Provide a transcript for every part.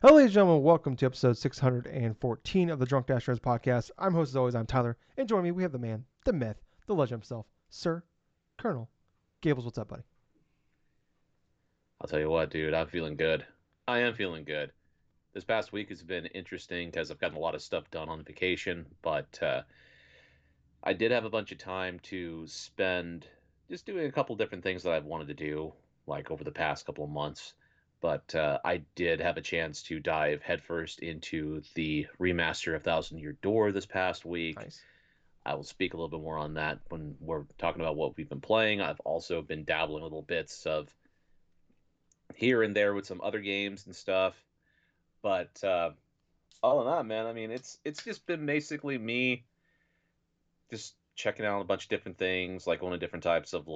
Hello, ladies and gentlemen. Welcome to episode 614 of the DrunkNerds podcast. I'm host as always. I'm Tyler, and joining me we have the man, the myth, the legend himself, Sir Colonel Gables. What's up, buddy? I'll tell you what, dude, I'm feeling good. I am feeling good. This past week has been interesting because I've gotten a lot of stuff done on vacation, but I did have a bunch of time to spend just doing a couple different things that I've wanted to do, like over the past couple of months. But I did have a chance to dive headfirst into the remaster of Thousand Year Door this past week. Nice. I will speak a little bit more on that when we're talking about what we've been playing. I've also been dabbling little bits of here and there with some other games and stuff. But other than that, man, I mean, it's just been basically me just checking out a bunch of different things, like going to different types of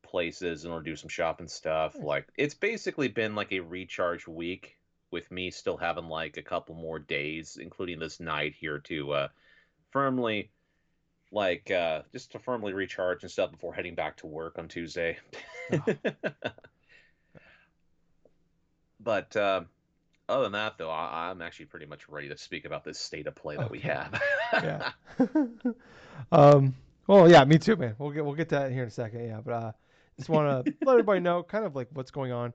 places in order to do some shopping stuff. Nice. Like it's basically been like a recharge week with me still having like a couple more days, including this night here to firmly just to firmly recharge and stuff before heading back to work on Tuesday. Oh, But other than that, though, I'm actually pretty much ready to speak about this state of play that we okay. have. Yeah. um. Well, yeah, me too, man. We'll get to that here in a second. Yeah, but just want to let everybody know kind of like what's going on.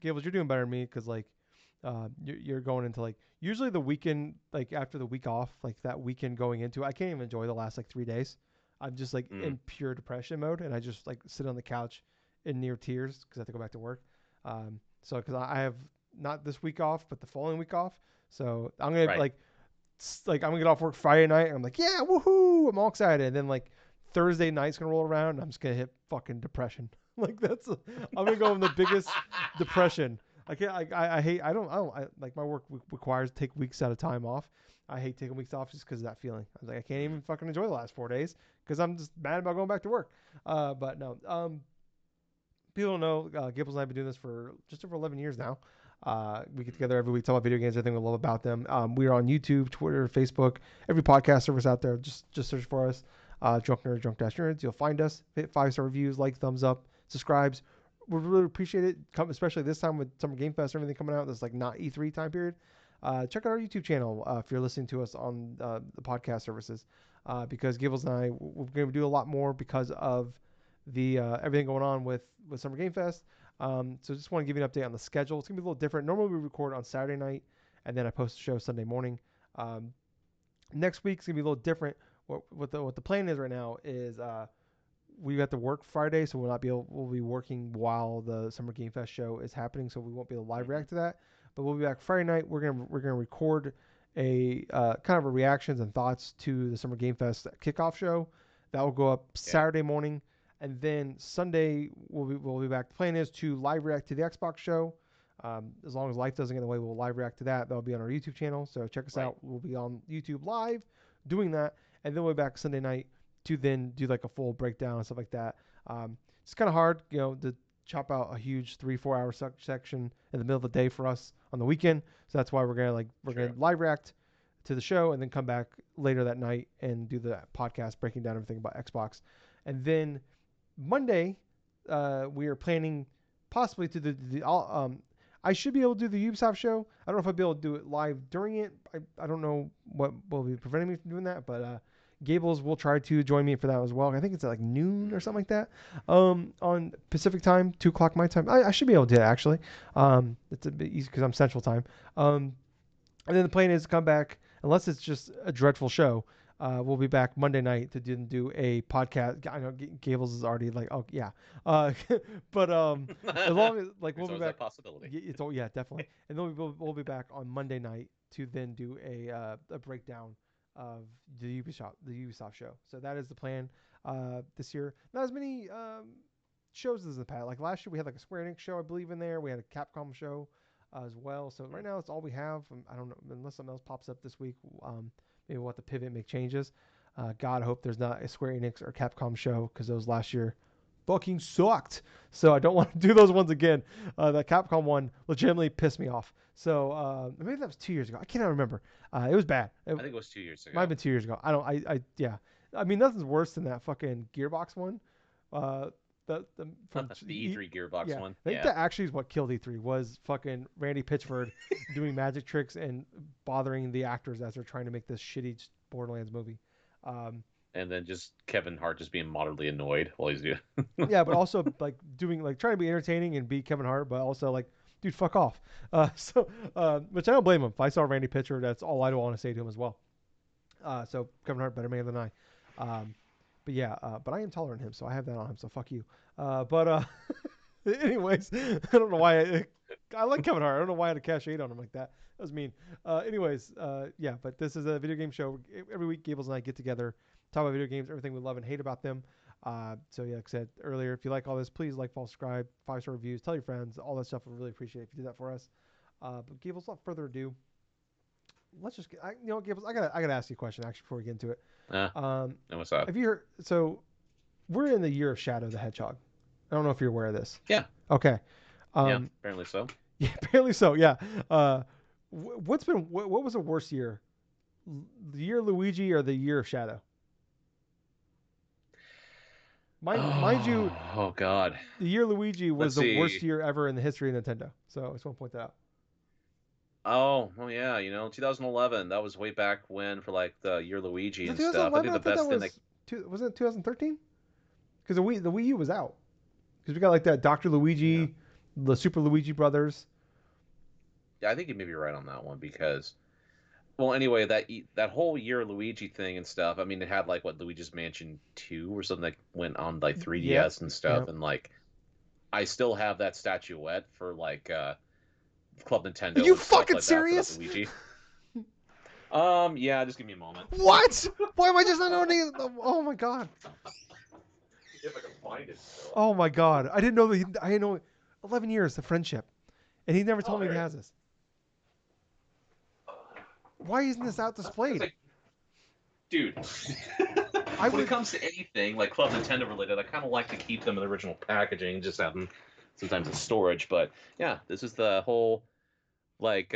Gables, you're doing better than me because like you're going into like usually the weekend, like after the week off, like that weekend going into it, I can't even enjoy the last like 3 days. I'm just like Mm, in pure depression mode, and I just like sit on the couch in near tears because I have to go back to work. So because I have not this week off, but the following week off, so I'm gonna right. like I'm gonna get off work Friday night, and I'm like, yeah, woohoo, I'm all excited. And then like Thursday night's gonna roll around, and I'm just gonna hit fucking depression. Like I'm gonna go in the biggest depression. I can't. I hate. I like my work requires take weeks at a time off. I hate taking weeks off just because of that feeling. I was like, I can't Mm, even fucking enjoy the last 4 days because I'm just mad about going back to work. But no. People don't know. Gibbles and I have been doing this for just over 11 years now. We get together every week, talk about video games, everything we love about them. We are on YouTube, Twitter, Facebook, every podcast service out there. Just search for us, Drunk Nerds, Drunk Nerds. You'll find us. Hit 5-star reviews, like, thumbs up, subscribes. We really appreciate it. Especially this time with Summer Game Fest and everything coming out. That's like not E3 time period. Check out our YouTube channel if you're listening to us on the podcast services. Because Gibbles and I, we're going to do a lot more because of the everything going on with Summer Game Fest. So just want to give you an update on the schedule. It's gonna be a little different. Normally we record on Saturday night, and then I post the show Sunday morning. Um, Next week's gonna be a little different. What the plan is right now is we got to work Friday, so we'll be working while the Summer Game Fest show is happening, so we won't be able to live hmm react to that. But we'll be back Friday night. We're gonna record a kind of a reactions and thoughts to the Summer Game Fest kickoff show. That will go up Yeah. Saturday morning, and then Sunday we'll be back. The plan is to live react to the Xbox show. As long as life doesn't get in the way, we'll live react to that. That'll be on our YouTube channel. So check us Right. out. We'll be on YouTube live doing that, and then we'll be back Sunday night to then do like a full breakdown and stuff like that. It's kind of hard, to chop out a huge 3-4 hour section in the middle of the day for us on the weekend. So that's why we're gonna True. live react to the show and then come back later that night and do the podcast breaking down everything about Xbox. And then Monday, we are planning possibly to do the I should be able to do the Ubisoft show. I don't know if I'll be able to do it live during it. I don't know what will be preventing me from doing that, but Gables will try to join me for that as well. I think it's at like noon or hmm something like that. On Pacific time, 2 o'clock my time. I should be able to do that actually. It's a bit easy because I'm Central time. Um, and then the plan is to come back, unless it's just a dreadful show. We'll be back Monday night to do a podcast. I know Gables is already like, oh yeah, uh, but as long as like we'll There's be always back. that possibility. It's oh yeah, definitely. And then we'll be back on Monday night to then do a breakdown of the Ubisoft show. So that is the plan this year. Not as many shows as the past. Like last year, we had like a Square Enix show, I believe, in there. We had a Capcom show as well. So right Mm. now, it's all we have. I don't know unless something else pops up this week. Maybe we'll have to pivot, make changes. God, I hope there's not a Square Enix or Capcom show because those last year fucking sucked. So I don't want to do those ones again. That Capcom one legitimately pissed me off. So maybe that was 2 years ago. I cannot remember. It was bad. It I think it was 2 years might have ago. been 2 years ago. I don't. Yeah. I mean, nothing's worse than that fucking Gearbox one. Uh, the from The E3 Gearbox yeah, one. I think Yeah. that actually is what killed E3 was fucking Randy Pitchford doing magic tricks and bothering the actors as they're trying to make this shitty Borderlands movie. Um, And then just Kevin Hart just being moderately annoyed while he's doing. yeah, but also like doing like trying to be entertaining and be Kevin Hart, but also like, dude, fuck off. Which I don't blame him. If I saw Randy Pitchford, that's all I'd want to say to him as well. So Kevin Hart, better man than I. Um, but I am taller than him, so I have that on him. So fuck you. Anyways, I don't know why I like Kevin Hart. I don't know why I had to cash 8 on him like that. That was mean. Yeah, but this is a video game show. Every week, Gables and I get together, talk about video games, everything we love and hate about them. Like I said earlier, if you like all this, please like, follow, subscribe, 5-star reviews, tell your friends, all that stuff. We really appreciate it if you do that for us. But Gables, without further ado, let's just Gables, I gotta ask you a question actually before we get into it. And what's up? Have you heard? So we're in the year of Shadow the Hedgehog. I don't know if you're aware of this. Yeah. Okay. Yeah. Apparently so. Yeah, apparently so. Yeah. What was the worst year? The year of Luigi or the year of Shadow? Mind you, Oh God. the year Luigi was Let's the see. worst year ever in the history of Nintendo. So I just want to point that out. Oh yeah. 2011. That was way back when for like the year Luigi Was it and stuff. I 2011? think I the thought that best thing that. wasn't it 2013? Because the Wii U was out. Because we got like that Dr. Yeah. Luigi, the Super Luigi Brothers. Yeah, I think you may be right on that one because. Well, anyway, that whole year Luigi thing and stuff. I mean, it had like what Luigi's Mansion 2 or something that went on like Yep. 3DS and stuff, Yep. and like I still have that statuette for like Club Are Nintendo you and stuff fucking like that for that serious? Luigi. Yeah, just give me a moment. What? Why am I just not knowing? Oh my god. If I can find it still. Oh my god. I didn't know that. I didn't know. 11 years of friendship, and he never Oh, told me he has this. Why isn't this out displayed? Like, dude, when it comes to anything like Club Nintendo related, I kind of like to keep them in the original packaging, just have them sometimes in storage. But yeah, this is the whole like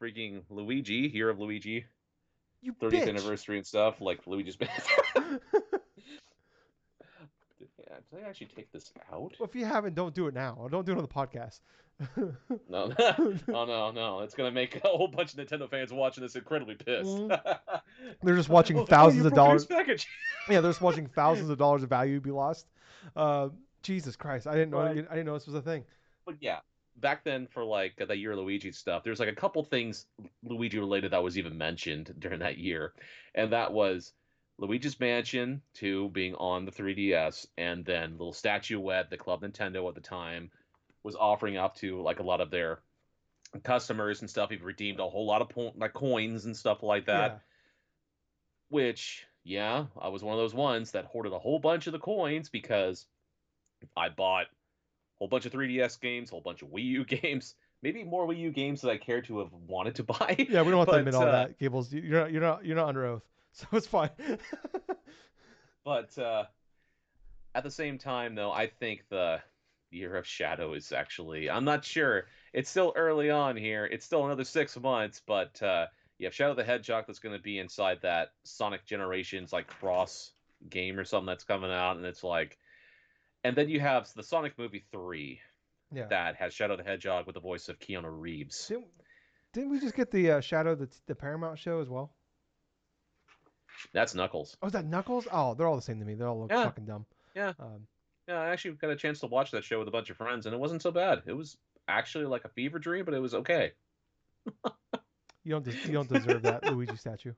freaking Luigi, Year of Luigi, You 30th bitch. anniversary and stuff, like Luigi's Band. Yeah, did I actually take this out? Well, if you haven't, don't do it now. Or don't do it on the podcast. No, oh no, it's gonna make a whole bunch of Nintendo fans watching this incredibly pissed. They're just watching Oh, thousands you of broke dollars. his package. Yeah, they're just watching thousands of dollars of value be lost. Jesus Christ, I didn't know. I didn't know this was a thing. But yeah, back then for like that year Luigi stuff, there's like a couple things Luigi related that was even mentioned during that year, and that was Luigi's Mansion 2 being on the 3DS, and then little statuette the Club Nintendo at the time was offering up to like a lot of their customers and stuff. He redeemed a whole lot of like coins and stuff like that. Yeah. Which, yeah, I was one of those ones that hoarded a whole bunch of the coins because I bought a whole bunch of 3DS games, a whole bunch of Wii U games, maybe more Wii U games that I cared to have wanted to buy. Yeah, we don't have to admit but all that, Gables. You're not under oath, so it's fine. but at the same time, though, I think the Year of Shadow is actually. I'm not sure. It's still early on here. It's still another 6 months, but you have Shadow the Hedgehog that's going to be inside that Sonic Generations like cross game or something that's coming out, and it's like, and then you have the Sonic movie 3 Yeah. that has Shadow the Hedgehog with the voice of Keanu Reeves. Didn't we just get the Shadow the Paramount show as well? That's Knuckles. Oh, is that Knuckles? Oh, they're all the same to me. They all look fucking dumb. Yeah. Yeah, I actually got a chance to watch that show with a bunch of friends, and it wasn't so bad. It was actually like a fever dream, but it was okay. You don't deserve that Luigi statue.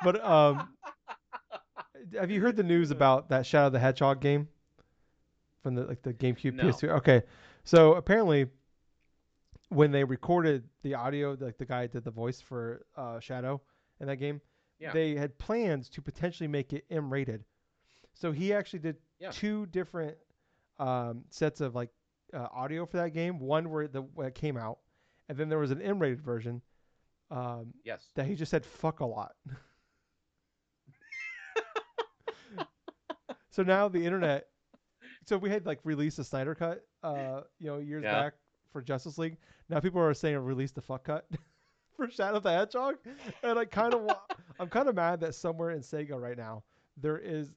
But have you heard the news about that Shadow the Hedgehog game from the GameCube No. PS2? Okay, so apparently when they recorded the audio, like the guy that did the voice for Shadow in that game, they had plans to potentially make it M-rated. So he actually did two different sets of like audio for that game. One where it came out, and then there was an M-rated version. That he just said "fuck" a lot. So now the internet. So we had like released a Snyder cut, years back for Justice League. Now people are saying release the fuck cut for Shadow the Hedgehog, and I'm kind of mad that somewhere in Sega right now there is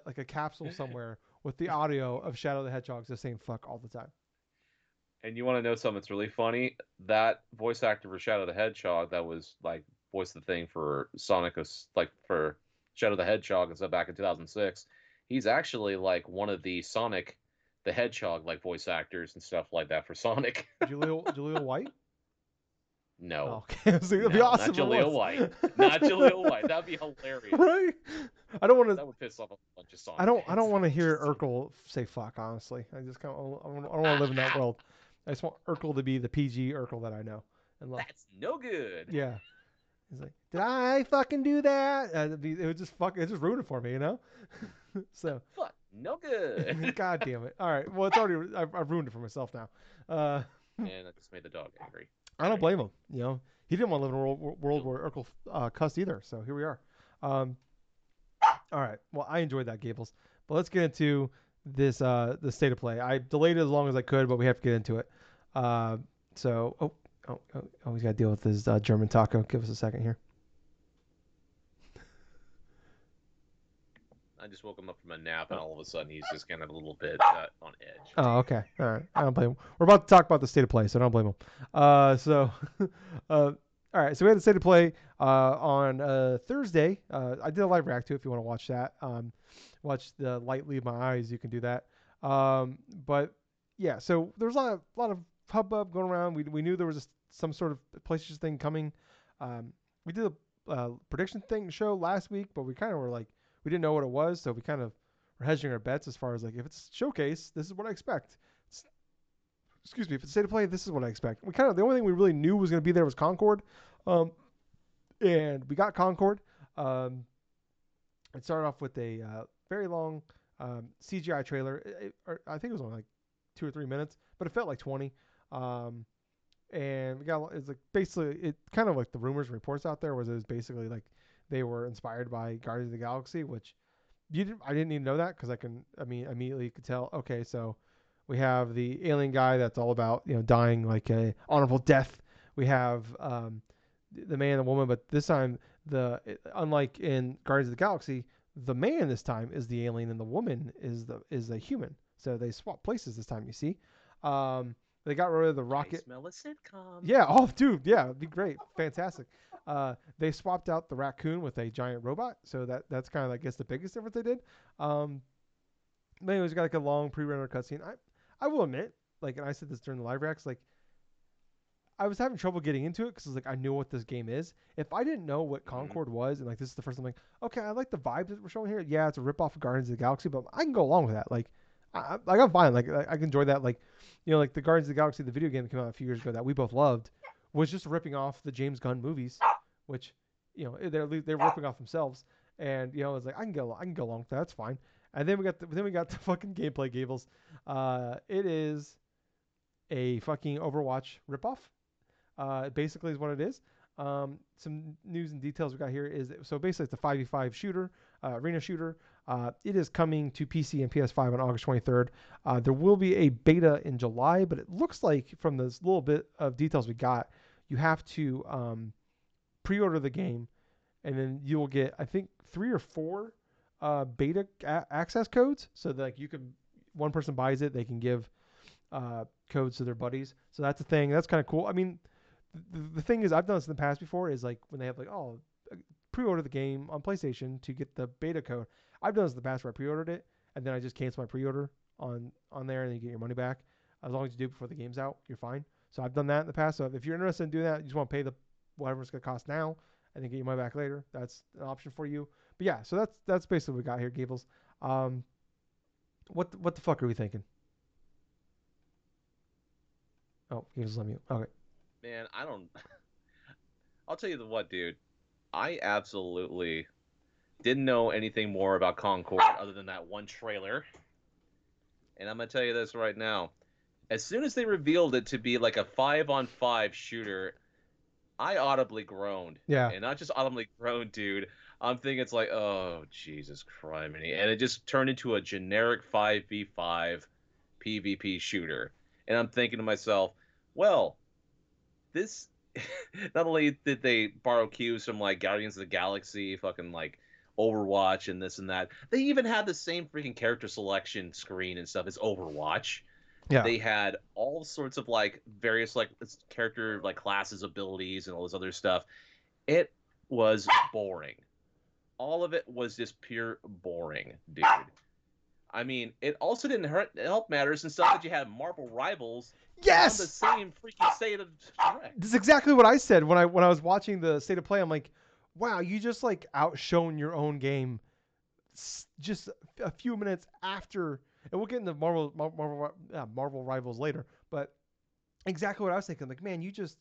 like a capsule somewhere with the audio of Shadow the Hedgehog just saying "fuck" all the time. And you want to know something that's really funny? That voice actor for Shadow the Hedgehog that was like voiced the thing for Sonic, like for Shadow the Hedgehog and stuff back in 2006. He's actually like one of the Sonic the Hedgehog like voice actors and stuff like that for Sonic. Jaleel White. Oh, No, okay. That'd be no, not awesome if it Jaleel was. White. Not Jaleel White. That'd be hilarious. Right? I don't want to. That would piss off a bunch of I Sonic don't. I fans. don't want to hear Urkel say "fuck." Honestly, I just kind of. I don't want to live in that world. I just want Urkel to be the PG Urkel that I know and love. That's no good. Yeah. He's like, did I fucking do that? It would just fuck. It just ruined it for me, you know. So, Fuck, no good. God damn it. All right. Well, it's already. I've ruined it for myself now. Uh, And that just made the dog angry. I don't blame him. You know, he didn't want to live in a world where Urkel cussed either. So here we are. Um, all right. Well, I enjoyed that, Gables. But let's get into this the state of play. I delayed it as long as I could, but we have to get into it. Uh, so, he's got to deal with his German taco. Give us a second here. I just woke him up from a nap, and all of a sudden he's just kind of a little bit on edge. Oh, okay. All right. I don't blame him. We're about to talk about the state of play, so I don't blame him. All right. So we had the state of play on Thursday. I did a live react to it if you want to watch that. Watch the light leave my eyes. You can do that. But yeah, so there's a lot of hubbub going around. We knew there was some sort of PlayStation thing coming. We did a prediction thing show last week, but we kind of were like, we didn't know what it was, so we kind of were hedging our bets as far as like, if it's showcase, this is what I expect. Excuse me, if it's state of play, this is what I expect. We kind of, the only thing we really knew was going to be there was Concord, and we got Concord. It started off with a very long CGI trailer. I think it was only like 2 or 3 minutes, but it felt like 20. And we got, it's like basically, it kind of like the rumors and reports out there was, it was basically like they were inspired by Guardians of the Galaxy, which I didn't even know that, because immediately could tell. Okay, so we have the alien guy that's all about, dying like a honorable death. We have the man and the woman, but this time unlike in Guardians of the Galaxy, the man this time is the alien and the woman is a human. So they swap places this time. You see, they got rid of the rocket. I smell a sitcom. Yeah. Oh, dude. Yeah, it'd be great. Fantastic. They swapped out the raccoon with a giant robot. So that's kind of, I guess, the biggest difference they did. But anyways, we got like a long pre-rendered cutscene. I will admit, like, and I said this during the live reacts, like, I was having trouble getting into it because like I knew what this game is. If I didn't know what Concord was, and like this is the first time, like, okay, I like the vibes that we're showing here. Yeah, it's a rip off of Guardians of the Galaxy, but I can go along with that. Like, I'm fine. Like, I can enjoy that. Like, like the Guardians of the Galaxy, the video game that came out a few years ago that we both loved, was just ripping off the James Gunn movies, which they're ripping off themselves. And it's like I can go along with that. That's fine. And then we got the fucking gameplay, Gables. It is a fucking Overwatch ripoff. Basically is what it is. Some news and details we got here is so basically it's a 5v5 shooter, arena shooter. It is coming to PC and PS5 on August 23rd. There will be a beta in July, but it looks like from this little bit of details we got, you have to pre-order the game, and then you will get, I think, 3 or 4 beta access codes. So that, like, one person buys it, they can give codes to their buddies. So that's a thing. That's kind of cool. I mean, the thing is, I've done this in the past before, is like when they have like, pre-order the game on PlayStation to get the beta code. I've done this in the past where I pre-ordered it and then I just cancel my pre-order on there, and then you get your money back. As long as you do it before the game's out, you're fine. So I've done that in the past. So if you're interested in doing that, you just want to pay whatever it's going to cost now and then get your money back later, that's an option for you. But yeah, so that's basically what we got here, Gables. What the fuck are we thinking? Oh, Gables, let me. Okay. Man, I don't. I'll tell you what, dude. I absolutely didn't know anything more about Concord other than that one trailer. And I'm gonna tell you this right now. As soon as they revealed it to be like a 5-on-5 shooter, I audibly groaned. Yeah. And not just audibly groaned, dude. I'm thinking it's like, oh, Jesus criminy. And it just turned into a generic 5v5 PvP shooter. And I'm thinking to myself, well, this not only did they borrow cues from like Guardians of the Galaxy, fucking like Overwatch and this and that. They even had the same freaking character selection screen and stuff as Overwatch. Yeah. They had all sorts of like various like character like classes, abilities, and all this other stuff. It was boring. All of it was just pure boring, dude. I mean, it also didn't help matters and stuff that you had Marvel Rivals on the Yes. same freaking state of This direct. is exactly what I said when I was watching the state of play. I'm like, wow, you just like outshone your own game just a few minutes after. And we'll get into Marvel Rivals later, but exactly what I was thinking. Like, man, you just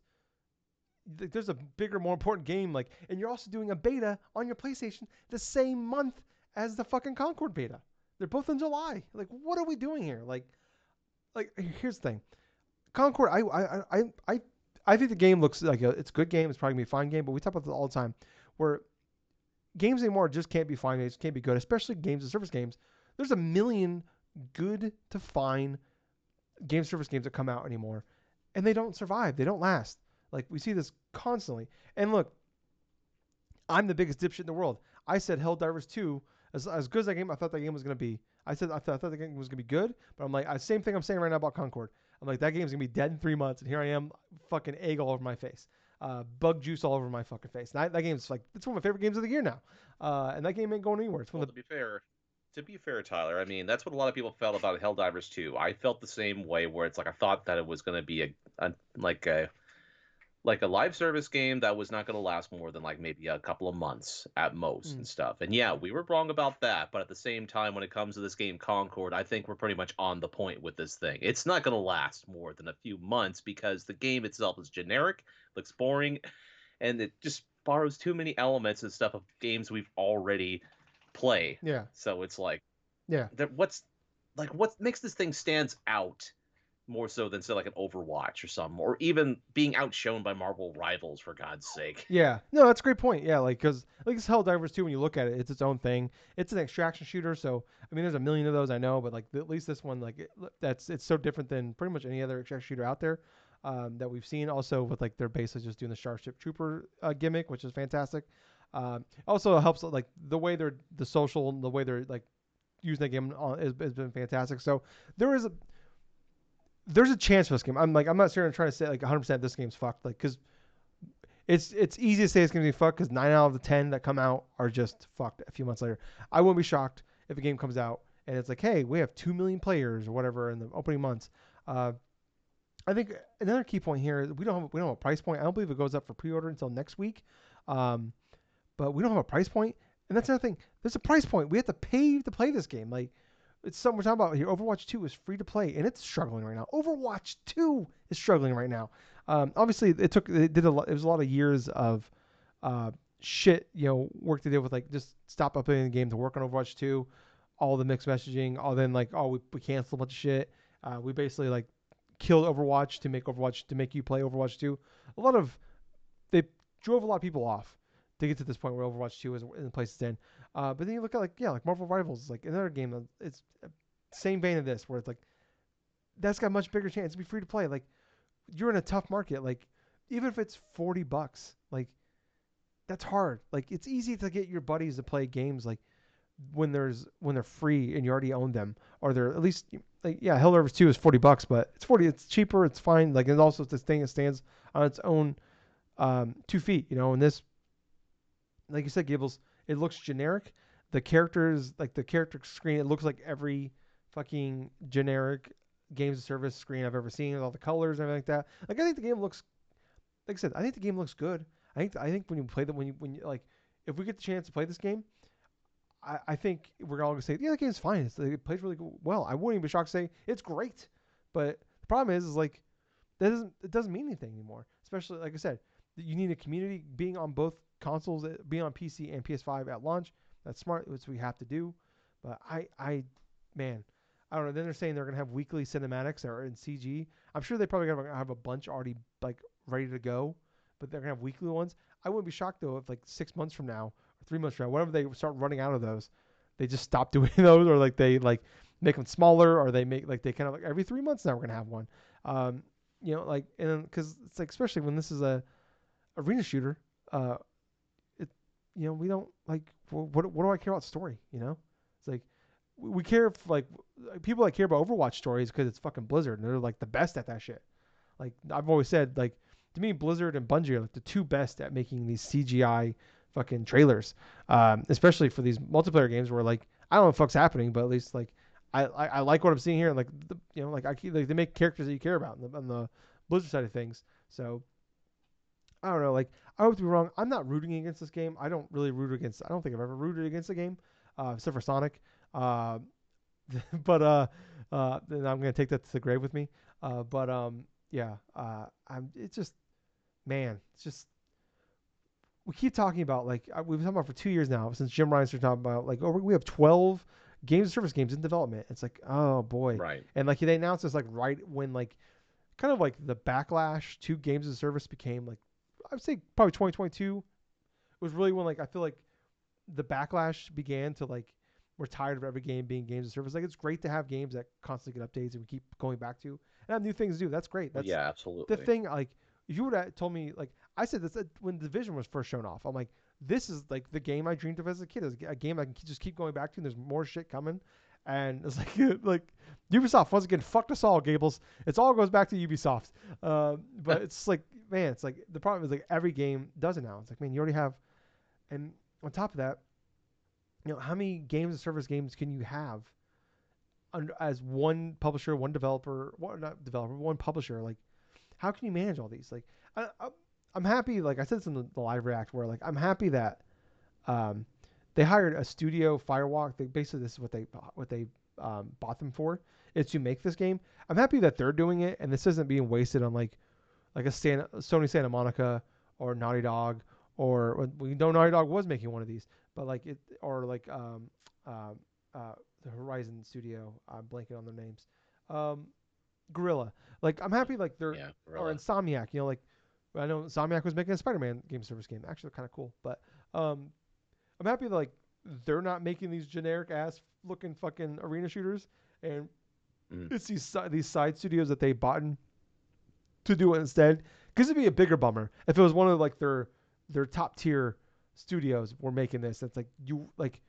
there's a bigger, more important game. Like, and you're also doing a beta on your PlayStation the same month as the fucking Concord beta. They're both in July. Like, what are we doing here? Like here's the thing. Concord, I think the game looks like it's a good game. It's probably gonna be a fine game. But we talk about this all the time, where games anymore just can't be fine. They just can't be good, especially games and service games. There's a million good to fine game service games that come out anymore, and they don't survive. They don't last. Like we see this constantly. And look, I'm the biggest dipshit in the world. I said Helldivers 2, as good as that game, I thought that game was gonna be. I thought the game was gonna be good, but I'm like, same thing I'm saying right now about Concord. I'm like, that game's gonna be dead in 3 months, and here I am, fucking egg all over my face, bug juice all over my fucking face. And that game's like, it's one of my favorite games of the year now, and that game ain't going anywhere. It's one Well, of the to be fair, Tyler, I mean that's what a lot of people felt about Helldivers 2. I felt the same way, where it's like I thought that it was going to be a like a like a live service game that was not going to last more than like maybe a couple of months at most mm, and stuff. And yeah, we were wrong about that, but at the same time, when it comes to this game Concord, I think we're pretty much on the point with this thing. It's not going to last more than a few months because the game itself is generic, looks boring, and it just borrows too many elements and stuff of games we've already played. yeah, So it's like yeah. what makes this thing stands out more so than say like an Overwatch or something, or even being outshone by Marvel Rivals for God's sake. Yeah, no, that's a great point. Yeah, like because like it's Helldivers too. When you look at it, it's its own thing. It's an extraction shooter, so I mean, there's a million of those I know, but like at least this one, like it's so different than pretty much any other extraction shooter out there that we've seen. Also, with like they're basically just doing the Starship Trooper gimmick, which is fantastic. Also helps like the way they're the social, the way they're like using that game has been fantastic. So there is a there's a chance for this game. I'm not sure I'm trying to say like 100% this game's fucked, like because it's easy to say it's gonna be fucked because 9 out of the 10 that come out are just fucked a few months later. I wouldn't be shocked if a game comes out and it's like, hey, we have 2 million players or whatever in the opening months. Uh, I think another key point here is we don't have a price point. I don't believe it goes up for pre-order until next week, um, but we don't have a price point, and that's another thing. There's a price point. We have to pay to play this game. Like it's something we're talking about here. Overwatch 2 is free to play, and it's struggling right now. Overwatch 2 is struggling right now. Obviously, it was a lot of years of uh, shit, work to do with like just stop updating the game to work on Overwatch 2, all the mixed messaging, all then like we canceled a bunch of shit. We basically like killed Overwatch to make you play Overwatch 2. A lot of they drove a lot of people off to get to this point where Overwatch 2 is in the place it's in. But then you look at like Marvel Rivals, like another game that it's same vein of this, where it's like that's got a much bigger chance to be free to play. Like you're in a tough market. Like even if it's $40, like that's hard. Like it's easy to get your buddies to play games like when they're free and you already own them, or they're at least like yeah, Helldivers 2 is $40, but it's 40. It's cheaper. It's fine. Like it's also this thing that stands on its own 2 feet. And this, like you said, Gables, it looks generic. The characters, like the character screen, it looks like every fucking generic games of service screen I've ever seen with all the colors and everything like that. Like I think the game looks, like I said, I think the game looks good. I think when you play the when you like, if we get the chance to play this game, I think we're all gonna say, yeah, the game's fine. It plays really well. I wouldn't even be shocked to say it's great. But the problem is like it doesn't mean anything anymore. Especially like I said, you need a community being on both consoles, being on PC and PS5 at launch. That's smart. That's what we have to do. But man, I don't know. Then they're saying they're gonna have weekly cinematics that are in CG. I'm sure they probably gonna have a bunch already like ready to go, but they're gonna have weekly ones. I wouldn't be shocked though if like 6 months from now, or 3 months from now, whenever they start running out of those, they just stop doing those, or like they like make them smaller, or they make like they kind of like every 3 months now we're gonna have one. Um, like and because it's like especially when this is a arena shooter, uh, it we don't like what do I care about story? It's like we care if like people that care about Overwatch stories because it's fucking Blizzard and they're like the best at that shit. Like I've always said, like to me, Blizzard and Bungie are like the two best at making these CGI fucking trailers, especially for these multiplayer games where like I don't know what the fuck's happening, but at least like I like what I'm seeing here, and like like like they make characters that you care about on the Blizzard side of things. So I don't know, like I hope to be wrong. I'm not rooting against this game. I don't really root against. I don't think I've ever rooted against a game, except for Sonic. Uh, but then I'm gonna take that to the grave with me. But yeah, it's just man, it's just we keep talking about like we've been talking about for 2 years now since Jim Ryan started talking about like we have 12 games service games in development. It's like oh boy, Right. and like they announced this like right when like kind of like the backlash to games as a service became like I would say probably 2022 was really when like I feel like the backlash began to like we're tired of every game being games as a service. Like it's great to have games that constantly get updates and we keep going back to and have new things to do. That's great. Well, That's yeah, the absolutely. thing. Like if you would have told me like I said this when Division was first shown off, I'm like this is like the game I dreamed of as a kid. It's a game I can just keep going back to. And there's more shit coming, and it's like like Ubisoft once again fucked us all, Gables. It's all goes back to Ubisoft. But it's like man, it's like the problem is like every game does it now. It's like man, you already have, and on top of that, how many games and service games can you have under, as one publisher, one developer, not developer, one publisher? Like, how can you manage all these? Like, I, I'm happy. Like I said this in the live react, where like I'm happy that um, they hired a studio Firewalk. They basically this is what they bought them for is to make this game. I'm happy that they're doing it, and this isn't being wasted on like a Sony Santa Monica or Naughty Dog, or we know Naughty Dog was making one of these, but like it or like uh, the Horizon Studio. I'm blanking on their names. Um, Gorilla. Like I'm happy like they're Yeah, or really. Insomniac. Like I know Insomniac was making a Spider-Man game service game. Actually, kind of cool. But um, I'm happy that, like they're not making these generic ass looking fucking arena shooters, and Mm. it's these side studios that they bought in to do it instead. Because it'd be a bigger bummer if it was one of like their top tier studios were making this. That's like you like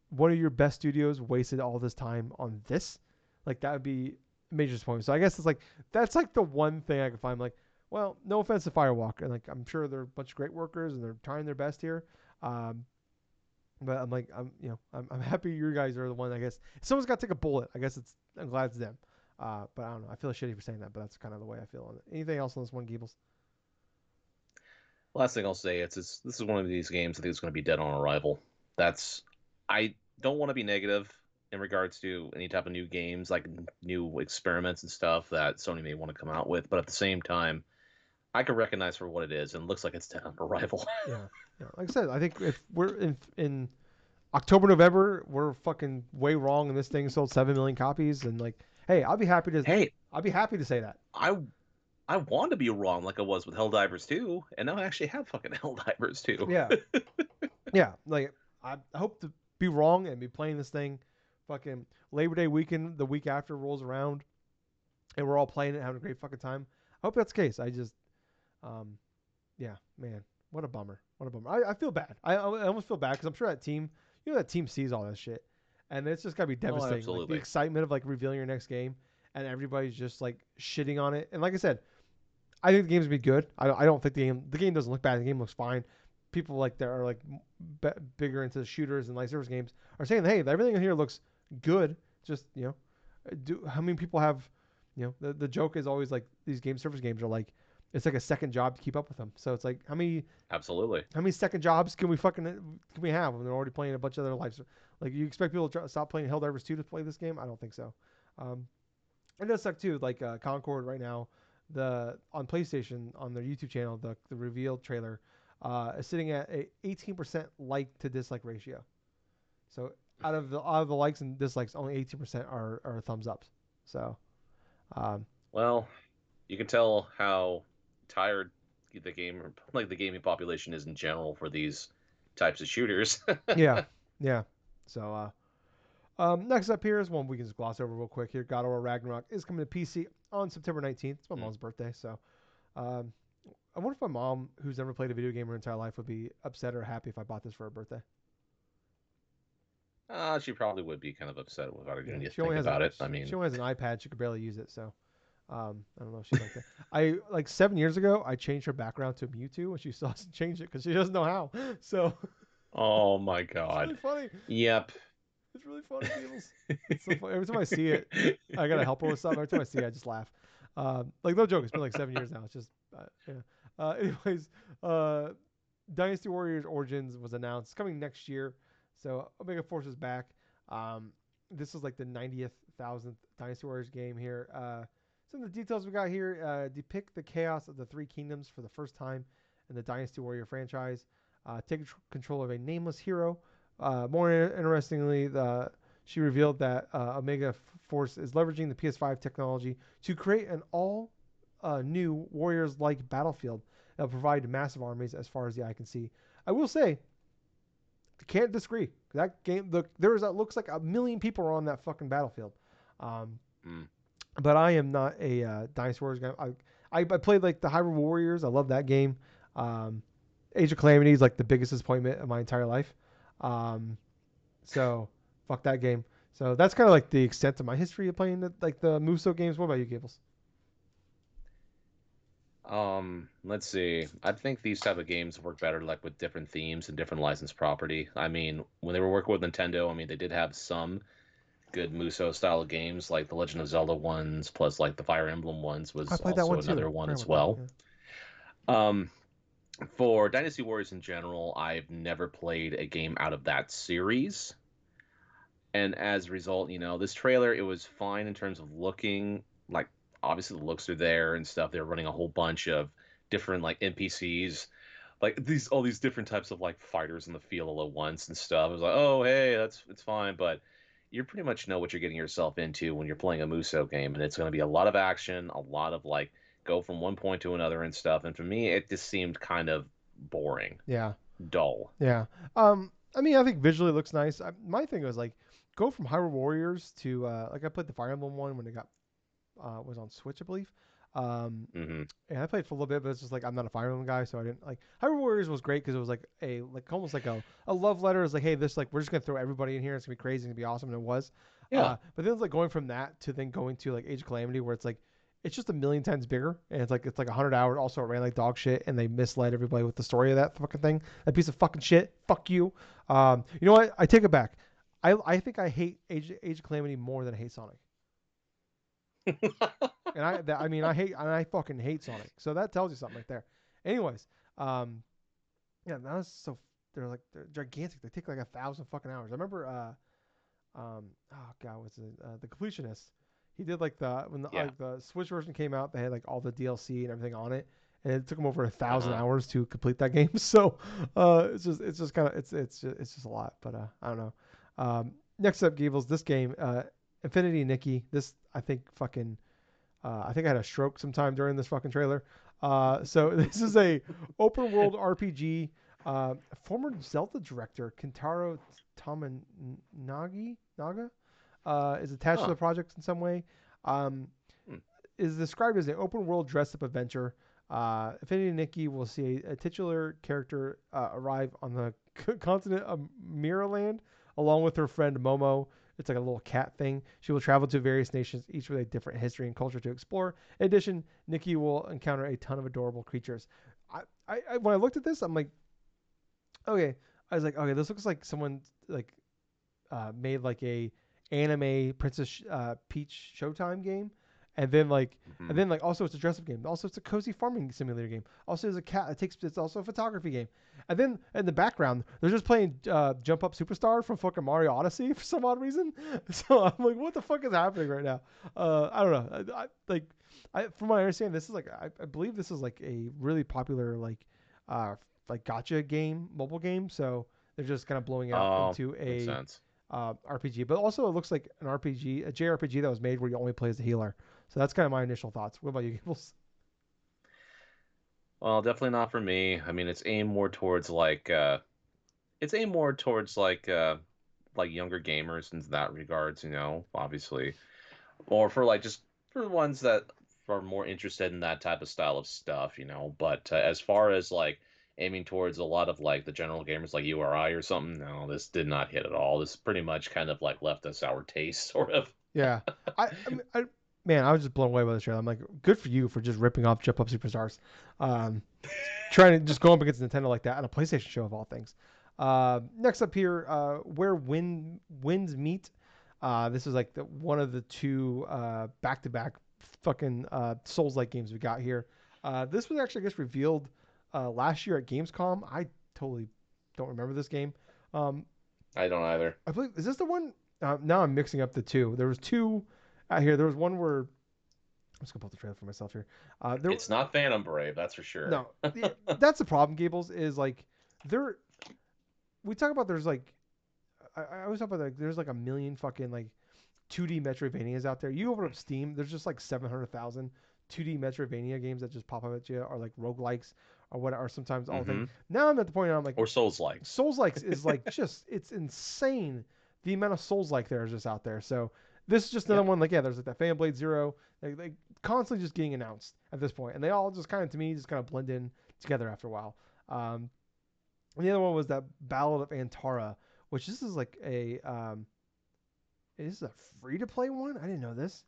one of your best studios wasted all this time on this. Like that would be a major disappointment. So I guess it's like that's like the one thing I can find. Like, well, no offense to Firewalk, and like I'm sure they're a bunch of great workers and they're trying their best here. Um, but I'm like I'm happy you guys are the one. I guess if someone's got to take a bullet. I guess I'm glad it's them. But I don't know. I feel shitty for saying that, but that's kind of the way I feel on it. Anything else on this one, Gables? Last thing I'll say is this is one of these games I think is going to be dead on arrival. That's I don't want to be negative in regards to any type of new games, like new experiments and stuff that Sony may want to come out with, but at the same time, I can recognize for what it is and it looks like it's dead on arrival. Yeah, yeah. Like I said, I think if we're in October, November, we're fucking way wrong, and this thing sold 7 million copies. And like, hey, Hey, I'll be happy to say that. I I want to be wrong like I was with Helldivers 2, and now I actually have fucking Helldivers 2. Yeah, yeah. Like, I hope to be wrong and be playing this thing, fucking Labor Day weekend, the week after rolls around, and we're all playing it, having a great fucking time. I hope that's the case. I just, um, yeah, man, what a bummer. What a bummer. I feel bad. I almost feel bad because I'm sure that team, that team sees all that shit, and it's just gotta be Oh, devastating. Like the absolutely. excitement of like revealing your next game, and everybody's just like shitting on it. And like I said, I think the game's gonna be good. I don't think the game doesn't look bad. The game looks fine. People like that are like bigger into shooters and light service games are saying, hey, everything in here looks good. Just do how many people have, the joke is always like these game service games are like it's like a second job to keep up with them. So it's like Absolutely. how many second jobs can we have when they're already playing a bunch of other lives? Like you expect people to stop playing Helldivers 2 to play this game? I don't think so. Um, it does suck too. Like Concord right now, the on PlayStation on their YouTube channel, the reveal trailer is sitting at a 18% like to dislike ratio. So out of the likes and dislikes, only 18% are thumbs ups. So um, Well, you can tell how tired the gaming population is in general for these types of shooters. yeah, yeah. So next up here is one we can just gloss over real quick here. God of War Ragnarok is coming to PC on September 19th. It's my Mm. mom's birthday, so um, I wonder if my mom, who's never played a video game her entire life, would be upset or happy if I bought this for her birthday. She probably would be kind of upset without Yeah, even you she only think has an about it. I she mean, only has an iPad. She could barely use it, so I don't know if she'd like that. I like 7 years ago, I changed her background to Mewtwo, and she still hasn't changed it because she doesn't know how. So oh my it's really God. funny. Yep. It's really funny, Gables. It's so funny. Every time I see it, I gotta help her with something. Every time I see it, I just laugh. Like no joke, it's been like 7 years now. It's just yeah. Anyways, uh, Dynasty Warriors Origins was announced. It's coming next year. So Omega Force is back. This is like the 90th thousandth Dynasty Warriors game here. Some of the details we got here depict the chaos of the Three Kingdoms for the first time in the Dynasty Warrior franchise. Take control of a nameless hero. More interestingly, she revealed that Omega Force is leveraging the PS5 technology to create an all new Warriors-like battlefield that will provide massive armies as far as the eye can see. I will say, I can't disagree. That game, looks like a million people are on that fucking battlefield. Um, Mm. but I am not a Dynasty Warriors guy. I played like the Hyrule Warriors. I love that game. Um, Age of Calamity is like the biggest disappointment of my entire life. Um, so fuck that game. So that's kind of like the extent of my history of playing like the Muso games. What about you, Gables? Let's see. I think these type of games work better like with different themes and different licensed property. I mean, when they were working with Nintendo, I mean, they did have some good Muso style games, like the Legend of Zelda ones, plus like the Fire Emblem ones I was played that one also too. another one Forgot as about that. well. Yeah. Um, for Dynasty Warriors in general, I've never played a game out of that series. And as a result, this trailer, it was fine in terms of looking. Like, obviously the looks are there and stuff. They're running a whole bunch of different like NPCs, like all these different types of like fighters in the field all at once and stuff. I was like, oh hey, it's fine, but you pretty much know what you're getting yourself into when you're playing a Muso game, and it's going to be a lot of action, a lot of like go from one point to another and stuff. And for me, it just seemed kind of boring, Yeah. dull. Yeah. I mean, I think visually it looks nice. My thing was like, go from Hyrule Warriors to like I played the Fire Emblem one when it got was on Switch, I believe. Um, Hmm. and I played for a little bit, but it's just like I'm not a Fire Emblem guy, so I didn't like. Hyrule Warriors was great because it was like a like almost like a love letter. It's like, hey, this like we're just gonna throw everybody in here. It's gonna be crazy. It's gonna be awesome, and it was. Yeah. But then it's like going from that to then going to like Age of Calamity, where it's like it's just a million times bigger, and it's like 100 hours. Also, it ran like dog shit, and they misled everybody with the story of that fucking thing. That piece of fucking shit. Fuck you. You know what? I take it back. I think I hate Age of Calamity more than I hate Sonic. And I mean I fucking hate Sonic. So that tells you something right there. Anyways, um yeah, that was so they're gigantic. They take like 1,000 fucking hours. I remember oh god, what's it? The Completionist. He did like Yeah. the Switch version came out. They had like all the DLC and everything on it, and it took him over 1,000 Uh-huh. hours to complete that game. So it's just kind of it's just a lot. But I don't know. Next up, Gables. This game, Infinity Nikki. This I think fucking I think I had a stroke sometime during this fucking trailer. So this is a open world RPG. Former Zelda director Kentaro Naga is attached to Huh. the project in some way. Um, Hmm. is described as an open world dress up adventure. Infinity Nikki will see a titular character arrive on the continent of Mirrorland along with her friend Momo. It's like a little cat thing. She will travel to various nations, each with a different history and culture to explore. In addition, Nikki will encounter a ton of adorable creatures. When I looked at this, I'm like, okay. I was like, okay, this looks like someone like made like a anime Princess Peach Showtime game, and then like Hmm. also it's a dress up game. Also it's a cozy farming simulator game. Also there's a cat. It's also a photography game. And then in the background they're just playing Jump Up Superstar from fucking Mario Odyssey for some odd reason. So I'm like, what the fuck is happening right now? I don't know. From what I understand, this is like I believe this is like a really popular uh like gotcha game, mobile game. So they're just kind of blowing out Oh, into makes a sense. RPG, but also it looks like an RPG, a JRPG that was made where you only play as the healer. So that's kind of my initial thoughts. What about you, Gables? Well, definitely not for me. I mean, it's aimed more towards like younger gamers in that regards, obviously. Or for like just for the ones that are more interested in that type of style of stuff, you know. But as far as like aiming towards a lot of like the general gamers like you or I or something, no, this did not hit at all. This pretty much kind of like left a sour taste, sort of. Yeah, man, I was just blown away by the trailer. I'm like, good for you for just ripping off Jump Up Superstars, um, trying to just go up against Nintendo like that on a PlayStation show of all things. Next up here, where winds meet. This is like one of the two back-to-back fucking Souls-like games we got here. This was actually, I guess, revealed last year at Gamescom. I totally don't remember this game. Um, I don't either. I believe is this the one? Now I'm mixing up the two. There was two out here. There was one where I'm just gonna pull up the trailer for myself here. There It's not Phantom Brave, that's for sure. no, that's the problem. Gables is like there. We talk about there's like I always talk about like there's like a million fucking like 2D Metroidvanias out there. You open up Steam, there's just like 700,000 2D Metroidvania games that just pop up at you, or like roguelikes, or what, or sometimes all things. Mm-hmm. Now I'm at the point where I'm like, Or Souls likes. Souls likes is like just it's insane the amount of Souls like there is just out there. So this is just another Yep. one like, yeah, there's like that Fan Blade Zero, like constantly just getting announced at this point, and they all just kind of, to me, just kind of blend in together after a while. And the other one was that Ballad of Antara, which this is like a is this a free to play one? I didn't know this.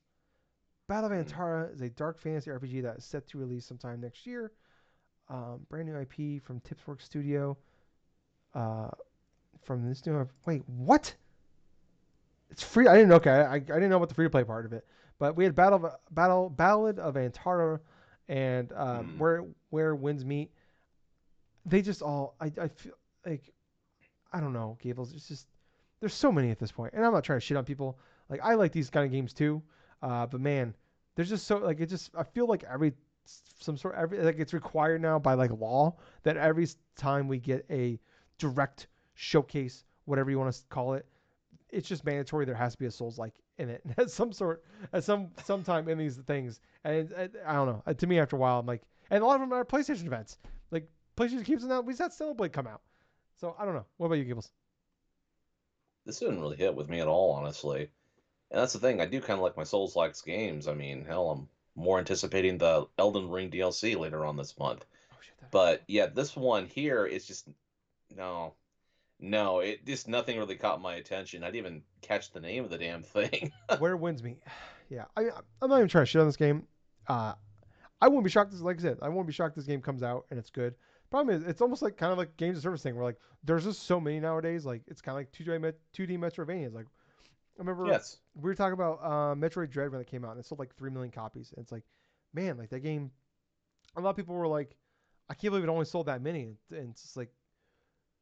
Battle of Mm. Antara is a dark fantasy RPG that is set to release sometime next year. Brand new IP from Tipsworks Studio. Uh, from this new. Wait, what? It's free. I didn't know. Okay, I didn't know about the free to play part of it. But we had Ballad of Antara, and Mm. where winds meet. They just all I feel like, I don't know, Gables. It's just there's so many at this point, and I'm not trying to shit on people. Like, I like these kind of games too, but man, there's just so like, it just, I feel like every like it's required now by like law that every time we get a direct showcase, whatever you want to call it, it's just mandatory. There has to be a Souls like in it at some sort at sometime in these things. And I don't know. To me, after a while, I'm like, and a lot of them are PlayStation events. Like, PlayStation keeps announcing, we just had Stellar come out. So I don't know. What about you, Gibbles? This didn't really hit with me at all, honestly. And that's the thing, I do kind of like my Souls likes games. I mean, hell, I'm more anticipating the Elden Ring DLC later on this month. Oh shit, that is But yeah, this one here is just no, no. It just nothing really caught my attention. I didn't even catch the name of the damn thing. where wins me. Yeah, I'm not even trying to shit on this game. Uh, I wouldn't be shocked. Like I said, I won't be shocked this game comes out and it's good. Problem is, it's almost like kind of like games of service thing where like there's just so many nowadays. Like, it's kind of like 2D Metroidvanias. Like, I remember Yes, we were talking about Metroid Dread when it came out, and it sold like 3 million copies. And it's like, man, like that game. A lot of people were like, I can't believe it only sold that many. And it's just like,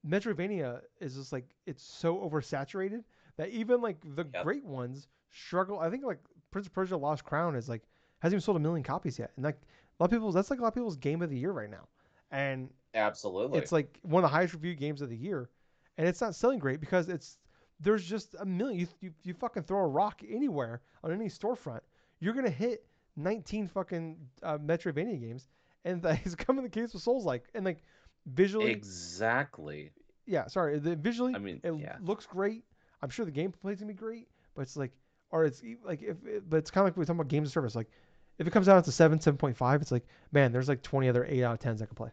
Metroidvania is just like, it's so oversaturated that even like the yep, great ones struggle. I think like Prince of Persia Lost Crown is like, hasn't even sold 1 million copies yet, and like a lot of people, that's like a lot of people's game of the year right now, and absolutely. it's like one of the highest reviewed games of the year, and it's not selling great because there's just a million. You fucking throw a rock anywhere on any storefront, you're gonna hit 19 fucking Metroidvania games, and that is coming the case with Souls like, and like visually, Exactly. yeah, sorry, visually I mean, it yeah. looks great. I'm sure the gameplay's gonna be great, but it's like, or it's like but it's kind of like we're talking about games of service. Like, if it comes out to 7.5, it's like, man, there's like 20 other 8 out of 10s I can play.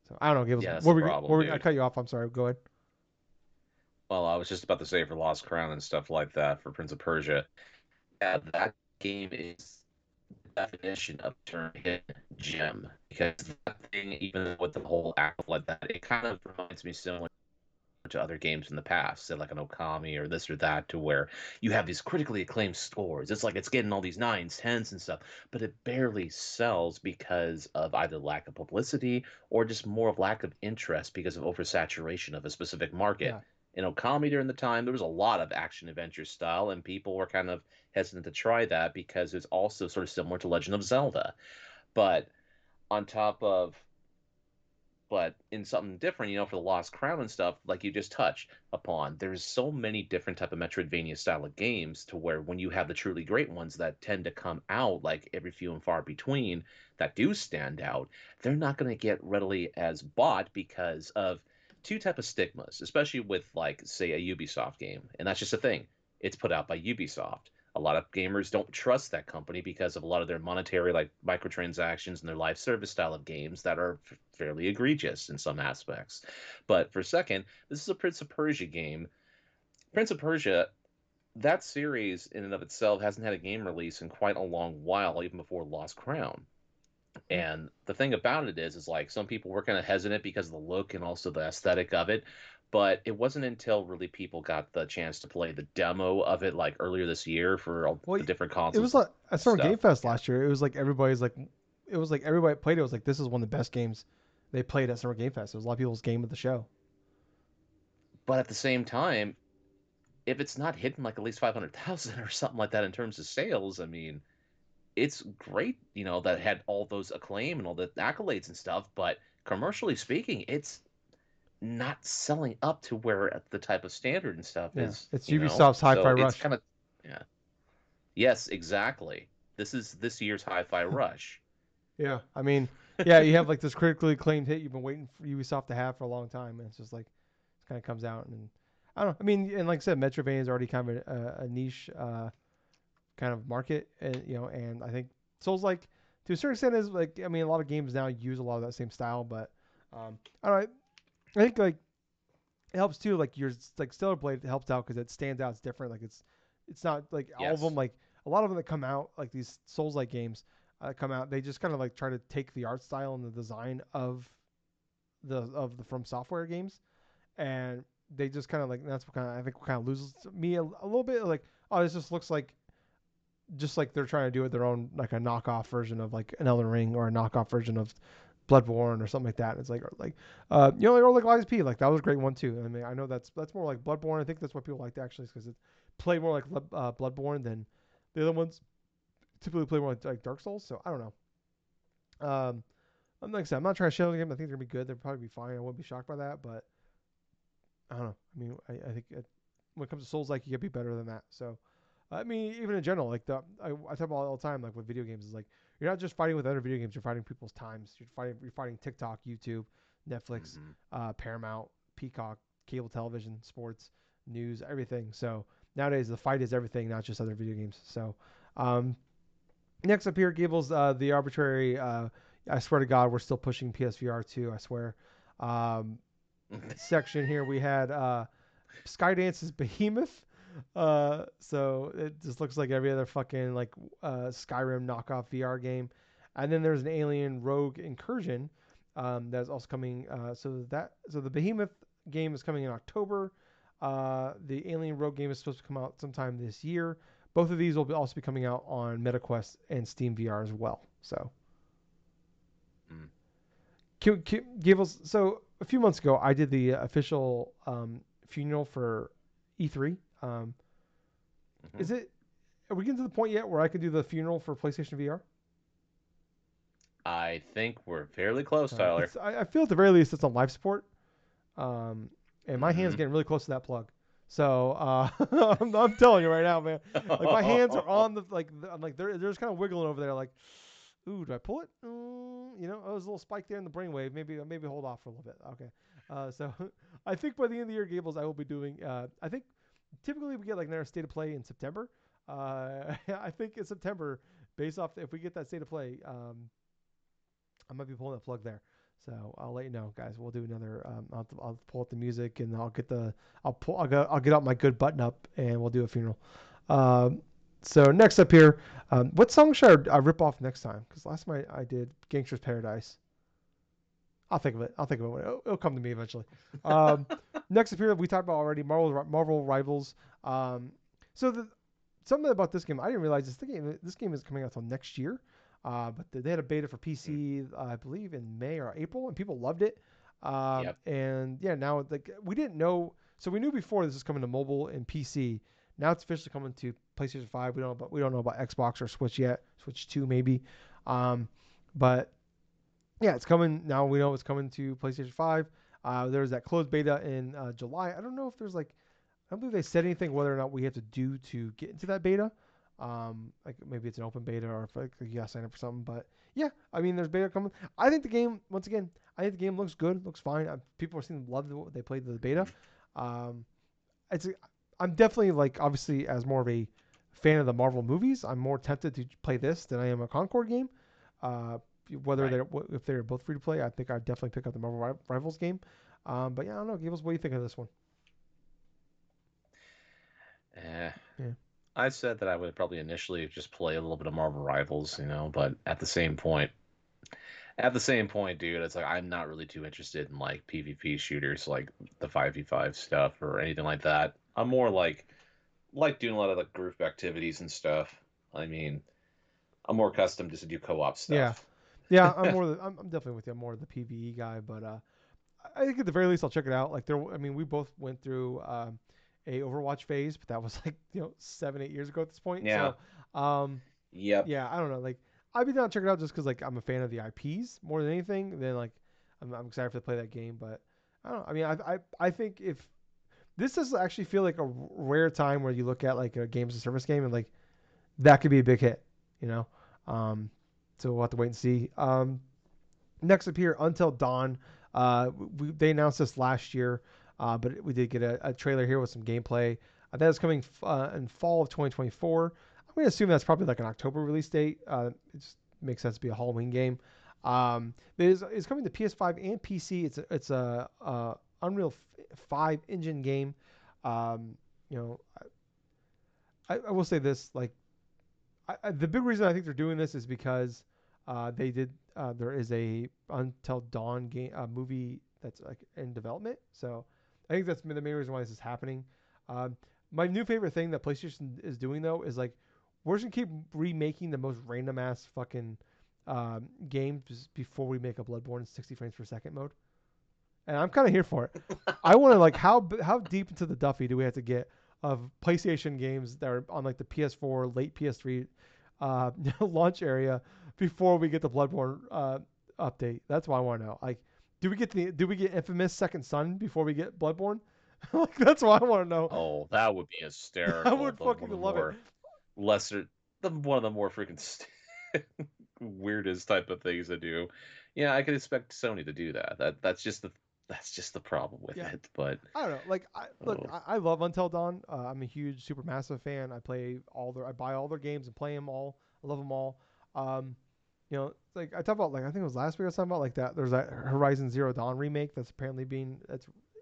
So I don't know, Gables. Yeah, that's the What problem, I dude. cut you off. I'm sorry. Go ahead. Well, I was just about to say for Lost Crown and stuff like that for Prince of Persia. Yeah, that game is the definition of turn hidden gem because that thing, even with the whole act like that, it kind of reminds me similar to other games in the past, say like an Okami or this or that, to where you have these critically acclaimed scores. It's like it's getting all these nines, tens, and stuff, but it barely sells because of either lack of publicity or just more of lack of interest because of oversaturation of a specific market. Yeah. In Okami during the time, there was a lot of action adventure style, and people were kind of hesitant to try that because it's also sort of similar to Legend of Zelda. But on top of but in something different, you know, for the Lost Crown and stuff, like you just touched upon, there's so many different type of Metroidvania style of games to where when you have the truly great ones that tend to come out like every few and far between that do stand out, they're not going to get readily as bought because of two type of stigmas, especially with like say a Ubisoft game, and that's just a thing. It's put out by Ubisoft. A lot of gamers don't trust that company because of a lot of their monetary, like microtransactions and their live service style of games that are fairly egregious in some aspects. But for second, this is a Prince of Persia game. Prince of Persia, that series in and of itself hasn't had a game release in quite a long while, even before Lost Crown. Hmm. And the thing about it is like some people were kind of hesitant because of the look and also the aesthetic of it. But it wasn't until really people got the chance to play the demo of it like earlier this year for all Well, the different it was consoles like at Summer Game stuff. Fest Yeah. last year. It was like everybody's like, it was like everybody played it. Was like this is one of the best games they played at Summer Game Fest. It was a lot of people's game of the show. But at the same time, if it's not hitting like at least 500,000 or something like that in terms of sales, I mean, it's great, that it had all those acclaim and all the accolades and stuff, but commercially speaking, it's not selling up to where the type of standard and stuff Yeah, is, it's Ubisoft's Hi-Fi so it's Rush. kind of, yeah. Yes, exactly. This is this year's Hi-Fi Rush. Yeah, I mean, yeah, you have like this critically acclaimed hit you've been waiting for Ubisoft to have for a long time, and it's just like it kind of comes out, and I don't know. I mean, and like I said, Metroidvania is already kind of a niche kind of market, and and I think Souls like to a certain extent is like I mean, a lot of games now use a lot of that same style, but I don't know. I think like it helps too. Like your like Stellar Blade helps out because it stands out. It's different. Like it's not like all of them. Yes. Like a lot of them that come out like these Souls like games come out. They just kind of like try to take the art style and the design of the From Software games, and they just kind of like that's what kind of I think what kind of loses me a little bit. Like oh, this just looks like just like they're trying to do it their own like a knockoff version of like an Elden Ring or a knockoff version of Bloodborne or something like that. It's like or like or like Lies P like that was a great one too. I mean I know that's more like Bloodborne. I think that's what people liked actually because it played more like Bloodborne than the other ones typically play more like Dark Souls. So I don't know. I'm like I said, I'm not trying to show the game. I think they're gonna be good. They'll probably be fine. I wouldn't be shocked by that, but I don't know. I mean I think when it comes to Souls like you can be better than that. So I mean, even in general, like I talk about all the time, like with video games, is like you're not just fighting with other video games, you're fighting people's times. You're fighting TikTok, YouTube, Netflix, Hmm. Paramount, Peacock, cable television, sports, news, everything. So nowadays the fight is everything, not just other video games. So um, next up here, Gables, the arbitrary. I swear to God, we're still pushing PSVR 2. I swear. Um, section here we had Skydance's Behemoth. So it just looks like every other fucking like Skyrim knockoff VR game. And then there's an Alien Rogue Incursion that's also coming. So the Behemoth game is coming in October. The Alien Rogue game is supposed to come out sometime this year. Both of these will also be coming out on MetaQuest and Steam VR as well. So Mm-hmm. Gables. So a few months ago, I did the official funeral for E3. Is it? Are we getting to the point yet where I could do the funeral for PlayStation VR? I think we're fairly close, All right. Tyler. I feel at the very least it's on life support. Um, and my hand's Hmm. getting really close to that plug. So I'm telling you right now, man. Like my hands are on the like I'm like they're just kind of wiggling over there. Like, ooh, do I pull it? Oh, there's a little spike there in the brainwave. Maybe hold off for a little bit. Okay. So I think by the end of the year, Gables, I will be doing. I think typically we get like another state of play in September. I think in September, based off if we get that state of play, I might be pulling that plug there. So I'll let you know, guys. We'll do another. I'll pull up the music and I'll get the. I'll get out my good button up and we'll do a funeral. Um, so next up here, what song should I rip off next time? Because last time I did Gangster's Paradise. I'll think of it. I'll think of it. It'll come to me eventually. Um, next up here, we talked about already Marvel Rivals. Um, so something about this game I didn't realize this game is coming out until next year. But they had a beta for PC, I believe, in May or April, and people loved it. Yep. And yeah, now like we didn't know, so we knew before this is coming to mobile and PC. Now it's officially coming to PlayStation 5. We don't know about Xbox or Switch yet. Switch 2 maybe. Um, but yeah, it's coming now. We know it's coming to PlayStation 5. There's that closed beta in July. I don't know if there's like I don't believe they said anything whether or not we have to do to get into that beta. Like maybe it's an open beta or if like you gotta sign up for something. But yeah, I mean there's beta coming. I think the game once again, I think the game looks good, looks fine. People are seeing love what they played the beta. Um, it's I'm definitely like obviously as more of a fan of the Marvel movies, I'm more tempted to play this than I am a Concord game. Uh, whether Right. they're if they're both free to play, I think I'd definitely pick up the Marvel Rivals game. But yeah, I don't know, Gables, what do you think of this one? Eh, Yeah, I said that I would probably initially just play a little bit of Marvel Rivals, but at the same point, dude, it's like I'm not really too interested in like PvP shooters like the 5v5 stuff or anything like that. I'm more like doing a lot of like group activities and stuff. I mean, I'm more accustomed just to do co-op yeah, stuff. yeah. I'm definitely with you. I'm more of the PVE guy, but I think at the very least I'll check it out. Like I mean, we both went through a Overwatch phase, but that was like 7 8 years ago at this point. Yeah. So um, Yep. yeah, I don't know. Like I'd be down to check it out just because like I'm a fan of the IPs more than anything. Then like I'm excited to play that game, but I don't know. I mean, I think if this does actually feel like a rare time where you look at like a games and service game and like that could be a big hit, you know. Um, so we'll have to wait and see. Next up here, Until Dawn. They announced this last year, but we did get a trailer here with some gameplay. That is coming in fall of 2024. I'm going to assume that's probably like an October release date. It just makes sense to be a Halloween game. It's coming to PS5 and PC. It's a Unreal 5 engine game. Um, you know, I will say this: like the big reason I think they're doing this is because they did. There is a Until Dawn game movie that's like in development, so I think that's the main reason why this is happening. Um, my new favorite thing that PlayStation is doing though is like we're just gonna keep remaking the most random ass fucking games before we make a Bloodborne 60 frames per second mode, and I'm kind of here for it. I want to like how deep into the Duffy do we have to get of PlayStation games that are on like the PS4, late PS3 launch area before we get the Bloodborne update? That's what I want to know. Like, do we get Infamous Second Son before we get Bloodborne? Like, that's what I want to know. Oh, that would be I hysterical. would The fucking one of the love it. more lesser, the one of the more freaking weirdest type of things to do. Yeah, I could expect Sony to do that. That's just the problem with Yeah, it. But I don't know. Like, look, oh, I love Until Dawn. I'm a huge Supermassive fan. I buy all their games and play them all. I love them all. Um, like I talked about, like I think it was last week I was talking about like that. There's that Horizon Zero Dawn remake that's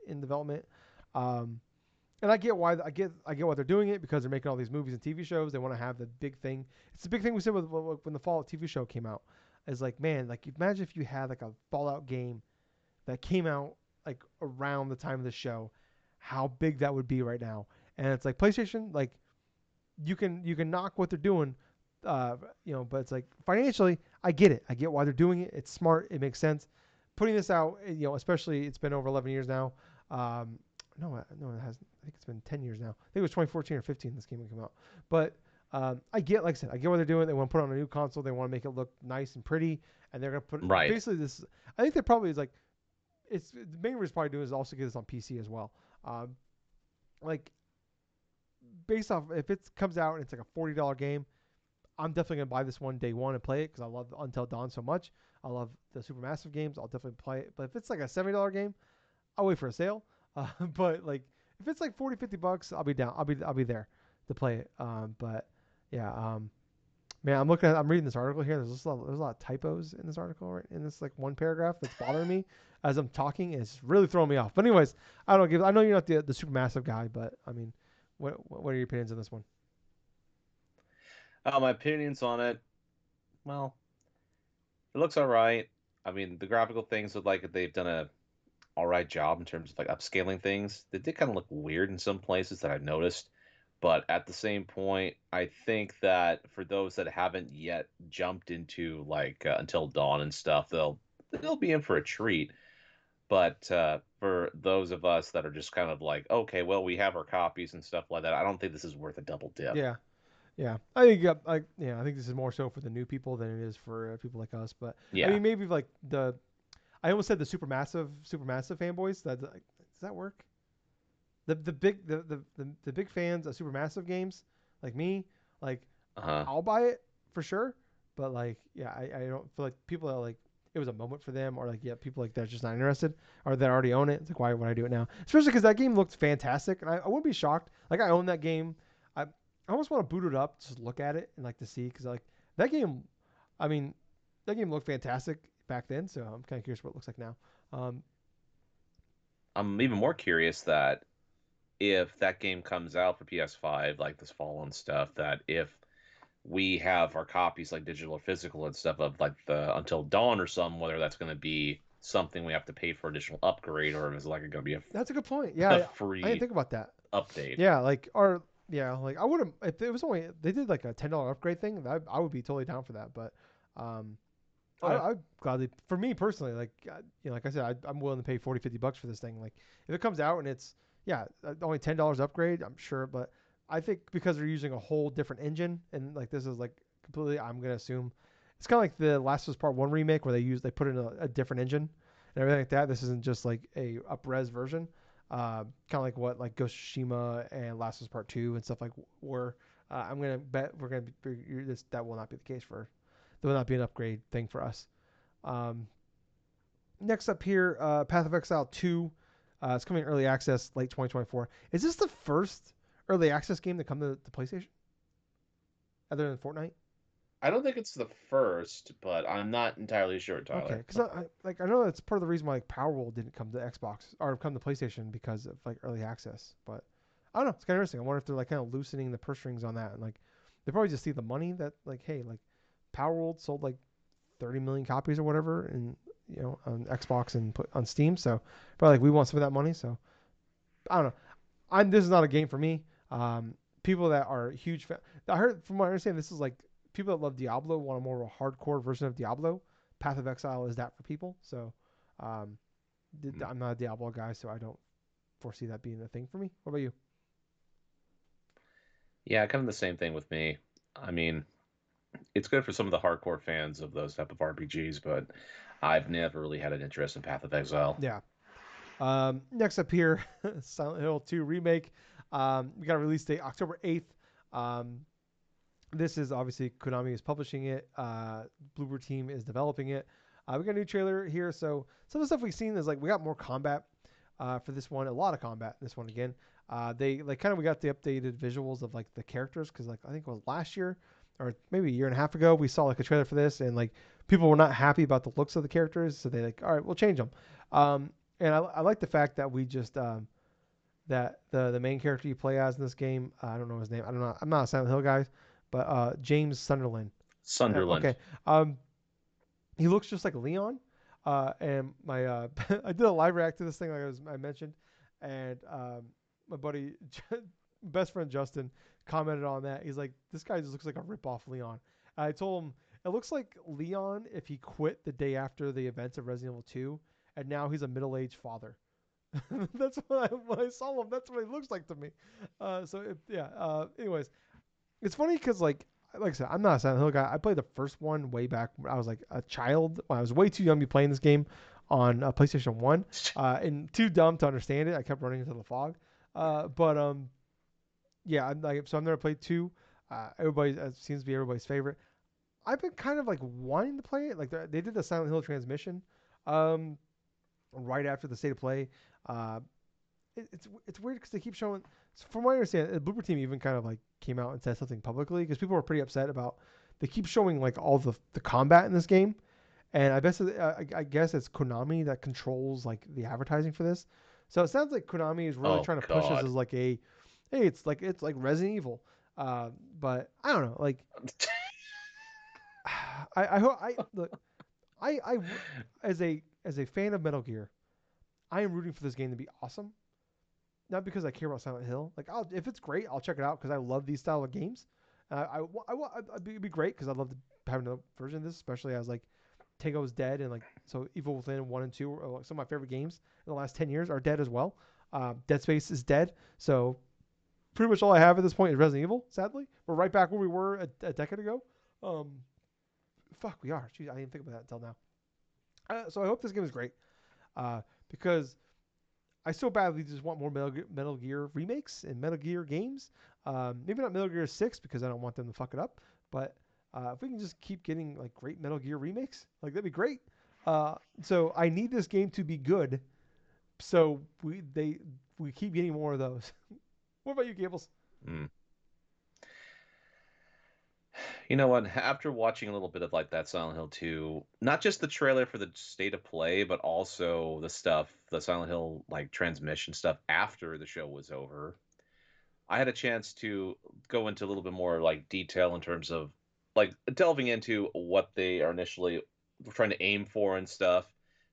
in development. Um, and I get why why they're doing it because they're making all these movies and TV shows. They want to have the big thing. It's the big thing we said when the Fallout TV show came out. Is like, man, like imagine if you had like a Fallout game that came out like around the time of the show, how big that would be right now. And it's like PlayStation, like you can knock what they're doing, but it's like financially, I get it. I get why they're doing it. It's smart. It makes sense. Putting this out, especially it's been over 11 years now. No, no, it hasn't. I think it's been 10 years now. I think it was 2014 or 15 this game would come out. But like I said, I get what they're doing. They want to put on a new console. They want to make it look nice and pretty, and they're gonna put right. basically this. I think they probably is like it's the main reason probably doing is also get this on PC as well. Um, like based off if it comes out and it's like a $40 game, I'm definitely gonna buy this one day one and play it because I love Until Dawn so much. I love the Supermassive games. I'll definitely play it. But if it's like a $70 game, I'll wait for a sale. But like if it's like 40 50 bucks, I'll be down. I'll be there to play it. But yeah, man, I'm reading this article here. There's a lot of typos in this article, right? In this like one paragraph that's bothering me as I'm talking. And it's really throwing me off. But anyways, I know you're not the Supermassive guy, but I mean, what are your opinions on this one? My opinions on it. Well, it looks all right. I mean, the graphical things look like they've done a all right job in terms of like upscaling things. They did kind of look weird in some places that I've noticed, but at the same point, I think that for those that haven't yet jumped into like Until Dawn and stuff, they'll be in for a treat. But for those of us that are just kind of like, okay, well, we have our copies and stuff like that, I don't think this is worth a double dip. Yeah, yeah. I think this is more so for the new people than it is for people like us. But I Yeah. mean, maybe like I almost said the Supermassive fanboys. Does that work? The big fans of Supermassive games, like me, like Uh-huh. I'll buy it for sure. But like, yeah, I don't feel like people that like it was a moment for them, or like yeah, people like that just not interested, or that already own it. It's like why would I do it now? Especially because that game looked fantastic, and I wouldn't be shocked. Like I own that game. I I almost want to boot it up, just look at it and like to see because like that game. I mean, that game looked fantastic back then, so I'm kind of curious what it looks like now. Um, I'm even more curious that if that game comes out for PS5 like this fall and stuff, that if we have our copies like digital or physical and stuff of like the Until Dawn or something, whether that's going to be something we have to pay for additional upgrade or if it's like going to be a, that's a good point. a Yeah, I didn't free think about that. update. Yeah, like or yeah, like I wouldn't if it was only they did like a $10 upgrade thing. I would be totally down for that. But um, Okay. I gladly for me personally, like like I said, I'm willing to pay 40, $50 for this thing. Like if it comes out and it's yeah only $10 upgrade, I'm sure. But I think because they're using a whole different engine and like this is like completely, I'm gonna assume it's kind of like the Last of Us Part One remake where they put in a different engine and everything like that. This isn't just like a up-res version. Kind of like what like Ghost of Tsushima and Last of Us Part Two and stuff like were. I'm gonna bet we're gonna be this that will not be the case for. There will not be an upgrade thing for us. Um, Next up here, Path of Exile 2. It's coming early access late 2024. Is this the first early access game to come to the PlayStation other than Fortnite? I don't think it's the first, but I'm not entirely sure, Okay, Tyler. because I know that's part of the reason why like Powerwall didn't come to Xbox or come to PlayStation because of like early access. But I don't know. It's kind of interesting. I wonder if they're like kind of loosening the purse strings on that and like they probably just see the money that like hey like Powerworld sold like 30 million copies or whatever, and on Xbox and put on Steam. So probably like we want some of that money. So I don't know. This is not a game for me. People that are huge fan, I heard from what I understand, this is like people that love Diablo want a more of a hardcore version of Diablo. Path of Exile is that for people. So um, Hmm. I'm not a Diablo guy, so I don't foresee that being a thing for me. What about you? Yeah, kind of the same thing with me. I mean, it's good for some of the hardcore fans of those type of RPGs, but I've never really had an interest in Path of Exile. Yeah. Next up here, Silent Hill 2 remake. We got a release date October 8th. Um, This is obviously Konami is publishing it. Bloober Team is developing it. We got a new trailer here. So some of the stuff we've seen is like we got more combat for this one. A lot of combat in this one again. They like kind of we got the updated visuals of like the characters because like I think it was last year or maybe a year and a half ago we saw like a trailer for this and like people were not happy about the looks of the characters, so they like all right we'll change them. And I like the fact that we just that the main character you play as in this game. I don't know his name. I don't know. I'm not a Silent Hill guy, but James Sunderland. Sunderland. Okay. Um, he looks just like Leon. And my I did a live react to this thing like I mentioned, and my buddy, best friend Justin, commented on that. He's like, this guy just looks like a rip off Leon. And I told him it looks like Leon if he quit the day after the events of Resident Evil 2, and now he's a middle aged father. That's what when I saw him. That's what he looks like to me. Yeah. Anyways, it's funny because like I said, I'm not a Silent Hill guy. I played the first one way back when I was like a child. When I was way too young to be playing this game on PlayStation One, and too dumb to understand it. I kept running into the fog. But yeah, I've never played two. Everybody seems to be everybody's favorite. I've been kind of like wanting to play it. Like they did the Silent Hill transmission, um, right after the state of play. Uh, it's weird because they keep showing. From what I understand, the Blooper Team even kind of like came out and said something publicly because people were pretty upset about. They keep showing like all the combat in this game, and I guess it's Konami that controls like the advertising for this. So it sounds like Konami is really Oh trying to push this God. as like a, hey, it's like Resident Evil. But I don't know. Like I hope I look I as a fan of Metal Gear, I am rooting for this game to be awesome, not because I care about Silent Hill. Like, if it's great, I'll check it out because I love these style of games. It'd be great because I'd love to have another version of this, especially as like Tango's dead and like so Evil Within 1 and 2 are like some of my favorite games in the last 10 years are dead as well. Dead Space is dead, so pretty much all I have at this point is Resident Evil. Sadly, we're right back where we were a decade ago. Um, Fuck, we are. Jeez, I didn't think about that until now. So I hope this game is great because I so badly just want more Metal Gear remakes and Metal Gear games. Maybe not Metal Gear 6 because I don't want them to fuck it up. But if we can just keep getting like great Metal Gear remakes, like that'd be great. So I need this game to be good. So we keep getting more of those. What about you, Gables? Hmm. You know what? After watching a little bit of like that Silent Hill 2, not just the trailer for the state of play, but also the stuff, the Silent Hill like transmission stuff after the show was over, I had a chance to go into a little bit more like detail in terms of like delving into what they are initially trying to aim for and stuff.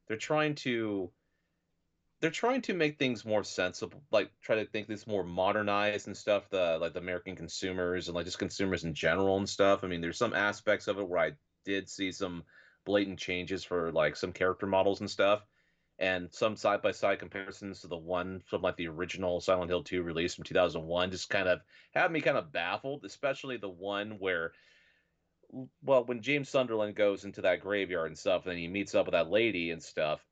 They're trying to they're trying to make things more sensible, like try to think this more modernized and stuff. The like the American consumers and like just consumers in general and stuff. I mean, there's some aspects of it where I did see some blatant changes for like some character models and stuff, and some side by side comparisons to the one from like the original Silent Hill 2 release from 2001 just kind of had me kind of baffled, especially the one where, well, when James Sunderland goes into that graveyard and stuff, and then he meets up with that lady and stuff.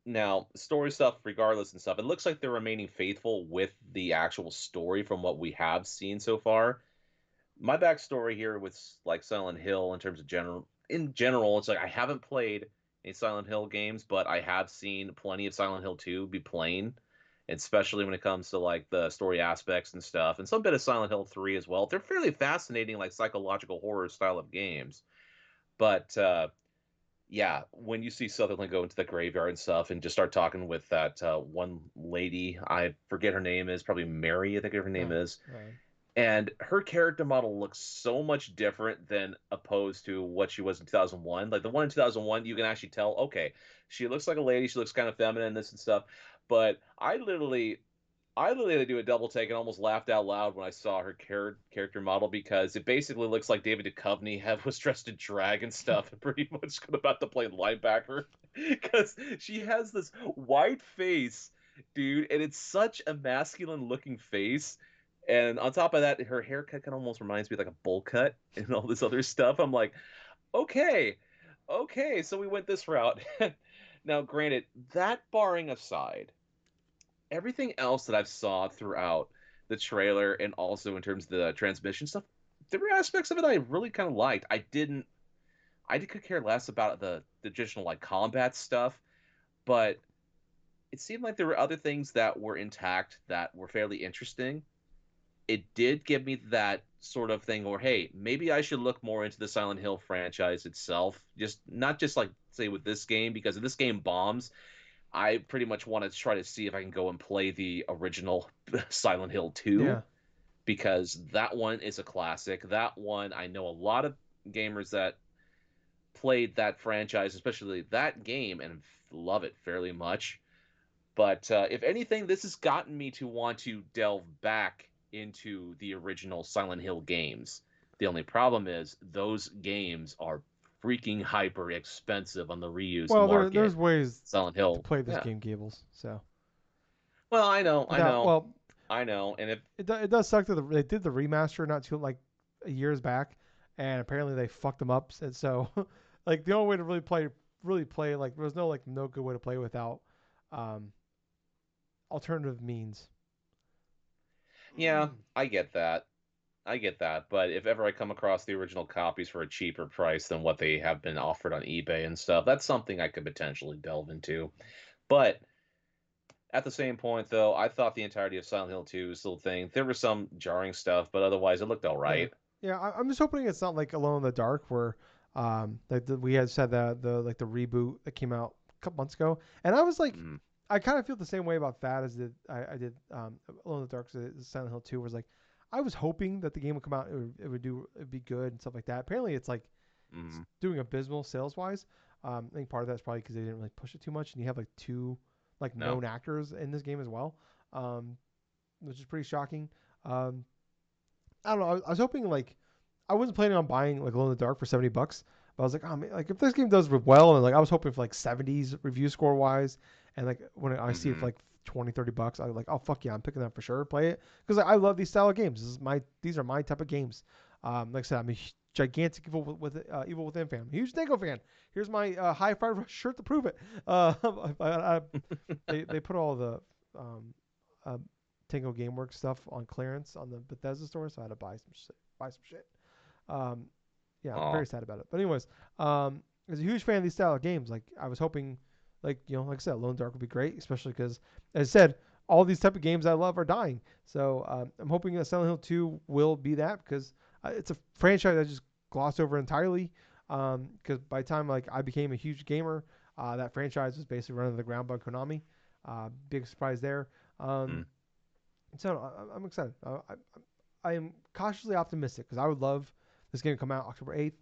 Now, story stuff, regardless and stuff, it looks like they're remaining faithful with the actual story from what we have seen so far. My backstory here with like Silent Hill in terms of general, it's like I haven't played any Silent Hill games, but I have seen plenty of Silent Hill 2 be plain, especially when it comes to like the story aspects and stuff, and some bit of Silent Hill 3 as well. They're fairly fascinating, like psychological horror style of games. But yeah, when you see Sutherland go into the graveyard and stuff and just start talking with that one lady, I forget her name is, probably Mary, I think her name Yeah. is, Uh, and her character model looks so much different than opposed to what she was in 2001. Like the one in 2001, you can actually tell, okay, she looks like a lady, she looks kind of feminine, this and stuff. But I literally had to do a double take and almost laughed out loud when I saw her character model because it basically looks like David Duchovny was dressed in drag and stuff and pretty much about to play linebacker because she has this white face, dude, and it's such a masculine looking face. And on top of that, her haircut kind of almost reminds me of like a bowl cut and all this other stuff. I'm like, okay, okay, so we went this route. Now, granted, that barring aside, everything else that I've saw throughout the trailer and also in terms of the transmission stuff, there were aspects of it I really kind of liked. Could care less about the traditional like combat stuff, but it seemed like there were other things that were intact that were fairly interesting. It did give me that sort of thing where, hey, maybe I should look more into the Silent Hill franchise itself, just not just like say with this game, because if this game bombs, I pretty much want to try to see if I can go and play the original Silent Hill 2 yeah. because that one is a classic. That one, I know a lot of gamers that played that franchise, especially that game, and love it fairly much. But if anything, this has gotten me to want to delve back into the original Silent Hill games. The only problem is those games are freaking hyper expensive on the reused Well, there's market. ways Silent to Hill, play this yeah. game, Gables. So Well, I know, I without, know, well, I know, and if it does suck that they did the remaster not too like years back, and apparently they fucked them up. And so, like the only way to really play like there was no good way to play without um, alternative means. yeah, I get that. I get that, but if ever I come across the original copies for a cheaper price than what they have been offered on eBay and stuff, that's something I could potentially delve into. But at the same point, though, I thought the entirety of Silent Hill 2 was still a thing. There was some jarring stuff, but otherwise it looked all Yeah, right. yeah. I'm just hoping it's not like Alone in the Dark, where we had said that the reboot that came out a couple months ago, and I was like, Mm, I kind of feel the same way about that as I did Alone in the Dark, Silent Hill 2 was like, I was hoping that the game would come out, it'd be good and stuff like that. Apparently, it's mm, doing abysmal sales wise. I think part of that's probably because they didn't really push it too much, and you have like two like no. known actors in this game as well, um, which is pretty shocking. Um, I don't know. I was hoping like I wasn't planning on buying like Alone in the Dark for $70, but I was like, oh man, like if this game does well, and like I was hoping for like 70s review score wise, and like when I see it for Hmm. like 20, $30, I was like, oh fuck yeah, I'm picking that for sure, play it because like, I love these style of games. These are my type of games. Like I said, I'm a gigantic Evil Within fan, huge Tango fan. Here's my high five shirt to prove it. They put all the um, uh, Tango GameWorks stuff on clearance on the Bethesda store, so I had to buy some shit. Um, yeah, I'm Oh, very sad about it. But anyways, as a huge fan of these style of games, like I was hoping, like I said, Lone Dark would be great, especially because, as I said, all these type of games I love are dying. So I'm hoping that Silent Hill 2 will be that because It's a franchise I just glossed over entirely because by the time like I became a huge gamer, that franchise was basically running to the ground by Konami. Big surprise there. Um, Mm. so I'm excited. I am cautiously optimistic because I would love this game to come out October 8th,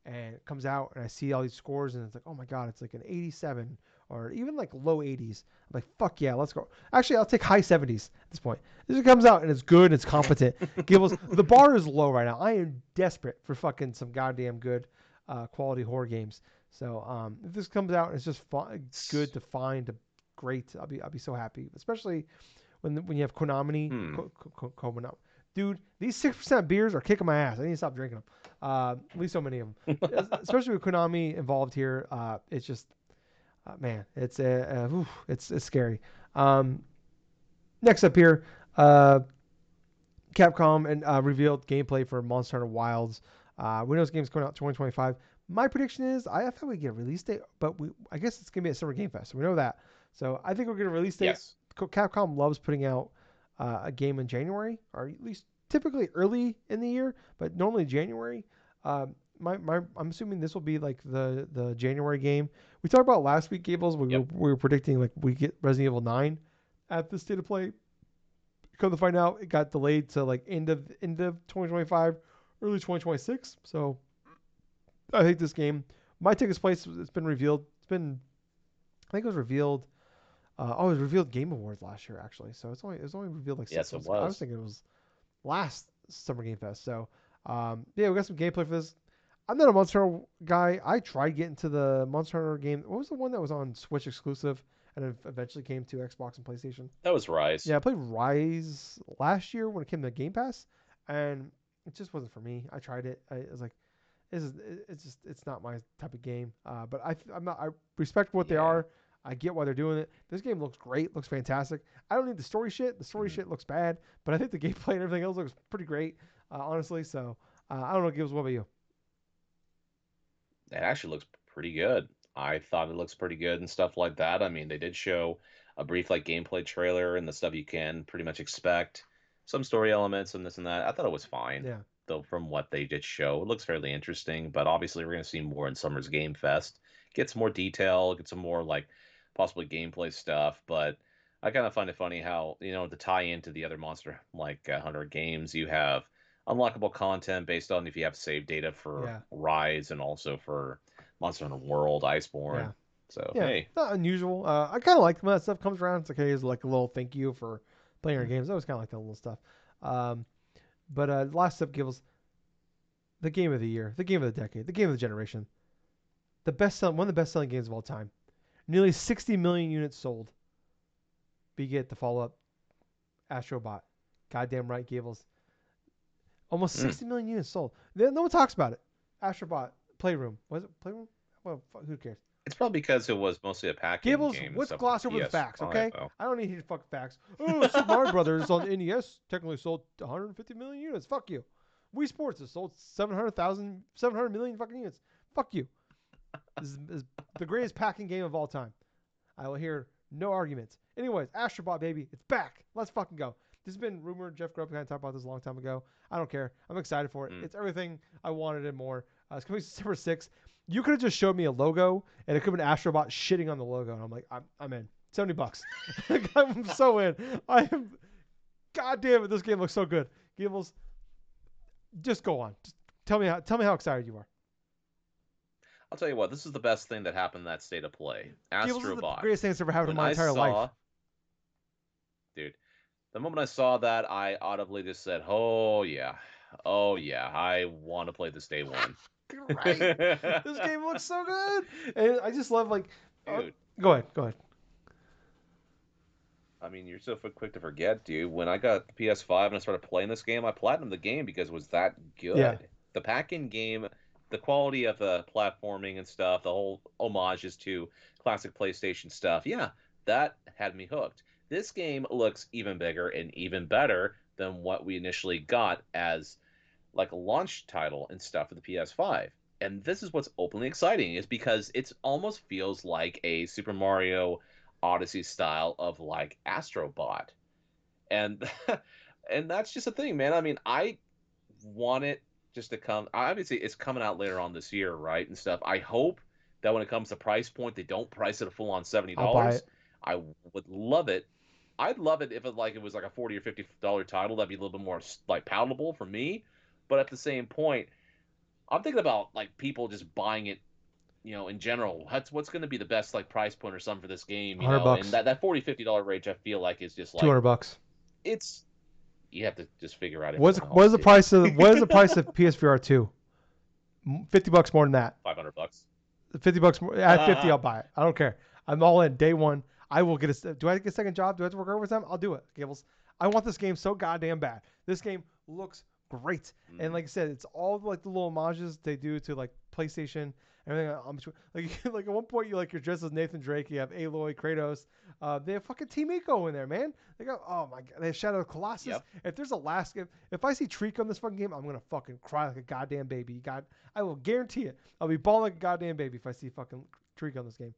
and it comes out and I see all these scores and it's like, oh my god, it's like an 87 or even like low 80s. I'm like, fuck yeah, let's go. Actually, I'll take high 70s at this point. This comes out and it's good, it's competent. Gables, the bar is low right now. I am desperate for fucking some goddamn good quality horror games. So if this comes out and it's just good to find, great. I'll be so happy, especially when you have Konami, Hmm. Konami. Dude, these 6% beers are kicking my ass. I need to stop drinking them. At least so many of them, especially with Konami involved here. It's just, man, it's scary. Um, Next up here, uh, Capcom and revealed gameplay for Monster Hunter Wilds. We know this game's coming out 2025. My prediction is I thought we'd get a release date, but I guess it's gonna be at Summer Game Fest. So we know that. So I think we're gonna release date. Yes. Capcom loves putting out a game in January, or at least typically early in the year, but normally January. I'm assuming this will be like the January game. We talked about last week, Gables. Yep. We were predicting like we get Resident Evil 9 at the state of play. Come to find out, it got delayed to like end of 2025, early 2026. So I think this game might take its place. It's been revealed. I think it was revealed. It was revealed Game Awards last year actually. So it was only revealed like six Yes, it months ago. I was was. thinking it was last Summer Game Fest. So yeah, we got some gameplay for this. I'm not a Monster Hunter guy. I tried getting to the Monster Hunter game. What was the one that was on Switch exclusive and it eventually came to Xbox and PlayStation? That was Rise. Yeah, I played Rise last year when it came to Game Pass, and it just wasn't for me. I tried it. I was like, it's not my type of game. But I'm not. I respect what they Yeah. are. I get why they're doing it. This game looks great. Looks fantastic. I don't need the story shit. The story Mm. shit looks bad, but I think the gameplay and everything else looks pretty great. Honestly, so I don't know, Gibbs. What about you? It actually looks pretty good. I thought it looks pretty good and stuff like that. I mean, they did show a brief like gameplay trailer and the stuff you can pretty much expect. Some story elements and this and that. I thought it was fine. Yeah, Though from what they did show, it looks fairly interesting, but obviously we're gonna see more in Summer's Game Fest. Get some more detail, get some more like possibly gameplay stuff, but I kind of find it funny how, to tie into the other Monster like Hunter games, you have unlockable content based on if you have save data for yeah, Rise and also for Monster Hunter World, yeah, Iceborne. So yeah. hey, Not unusual. I kind of like when that stuff comes around. It's like, hey, it's like a little thank you for playing our games. I always kind of like that little stuff. Um, but last up, Gibbs, the game of the year, the game of the decade, the game of the generation, one of the best selling games of all time. Nearly 60 million units sold. But you get the follow up, Astrobot. Goddamn right, Gables. Almost mm, 60 million units sold. No one talks about it. Astrobot Playroom. Was it Playroom? Well, who cares? it's probably because it was mostly a pack-in Gables, game and let's stuff for the gloss over the facts, PS5 okay? though. I don't need to fucking facts. Oh, Super Mario Brothers on NES technically sold 150 million units. Fuck you. Wii Sports has sold 700 million fucking units. Fuck you. This is the greatest packing game of all time. I will hear no arguments. Anyways, Astrobot, baby, it's back. Let's fucking go. This has been rumored. Jeff Grubb kind of talked about this a long time ago. I don't care. I'm excited for it. Mm. It's everything I wanted and more. It's coming December 6th. You could have just showed me a logo, and it could have been Astrobot shitting on the logo. And I'm like, I'm in. $70. I'm so in. I am. God damn it, this game looks so good. Gables, just go on. Just tell me how excited you are. I'll tell you what, this is the best thing that happened in that state of play. Gables is the Astrobot. greatest thing that's ever happened in When my I entire life. saw, dude, the moment I saw that, I audibly just said, oh yeah, I want to play this day one." You're right. This game looks so good, and I just love like. Dude, Go ahead. Go ahead. I mean, you're so quick to forget, dude. When I got the PS5 and I started playing this game, I platinumed the game because it was that Yeah. good. The pack-in game, the quality of the platforming and stuff, the whole homages to classic PlayStation stuff, yeah, that had me hooked. This game looks even bigger and even better than what we initially got as like a launch title and stuff for the PS5. And this is what's openly exciting is because it almost feels like a Super Mario Odyssey style of like Astrobot. And and that's just a thing, man. I mean, I want it just to come. Obviously, it's coming out later on this year, right, and stuff. I hope that when it comes to price point, they don't price it a full on seventy I'll buy dollars. it. I would love it. I'd love it if it was like a $40 or $50 title. That'd be a little bit more like palatable for me. But at the same point, I'm thinking about like people just buying it, in general. What's going to be the best like price point or something for this game, 100 and bucks, that $40-$50 range, I feel like is just like 200 bucks. it's you have to just figure out What's everyone what else is the too. price of PSVR 2? 50 bucks more than that. $500. 50 bucks more. At 50, I'll buy it. I don't care. I'm all in. Day one, I will get a. Do I get a second job? Do I have to work overtime? I'll do it, Gables. I want this game so goddamn bad. This game looks great, and like I said, it's all like the little homages they do to like PlayStation. Everything like at one point you're dressed as Nathan Drake. You have Aloy, Kratos. They have fucking Team Eco in there, man. They got oh my god. They have Shadow of the Colossus. Yep. If there's a last if I see Trico in this fucking game, I'm gonna fucking cry like a goddamn baby. God, I will guarantee it. I'll be bawling like a goddamn baby if I see fucking Trico in this game.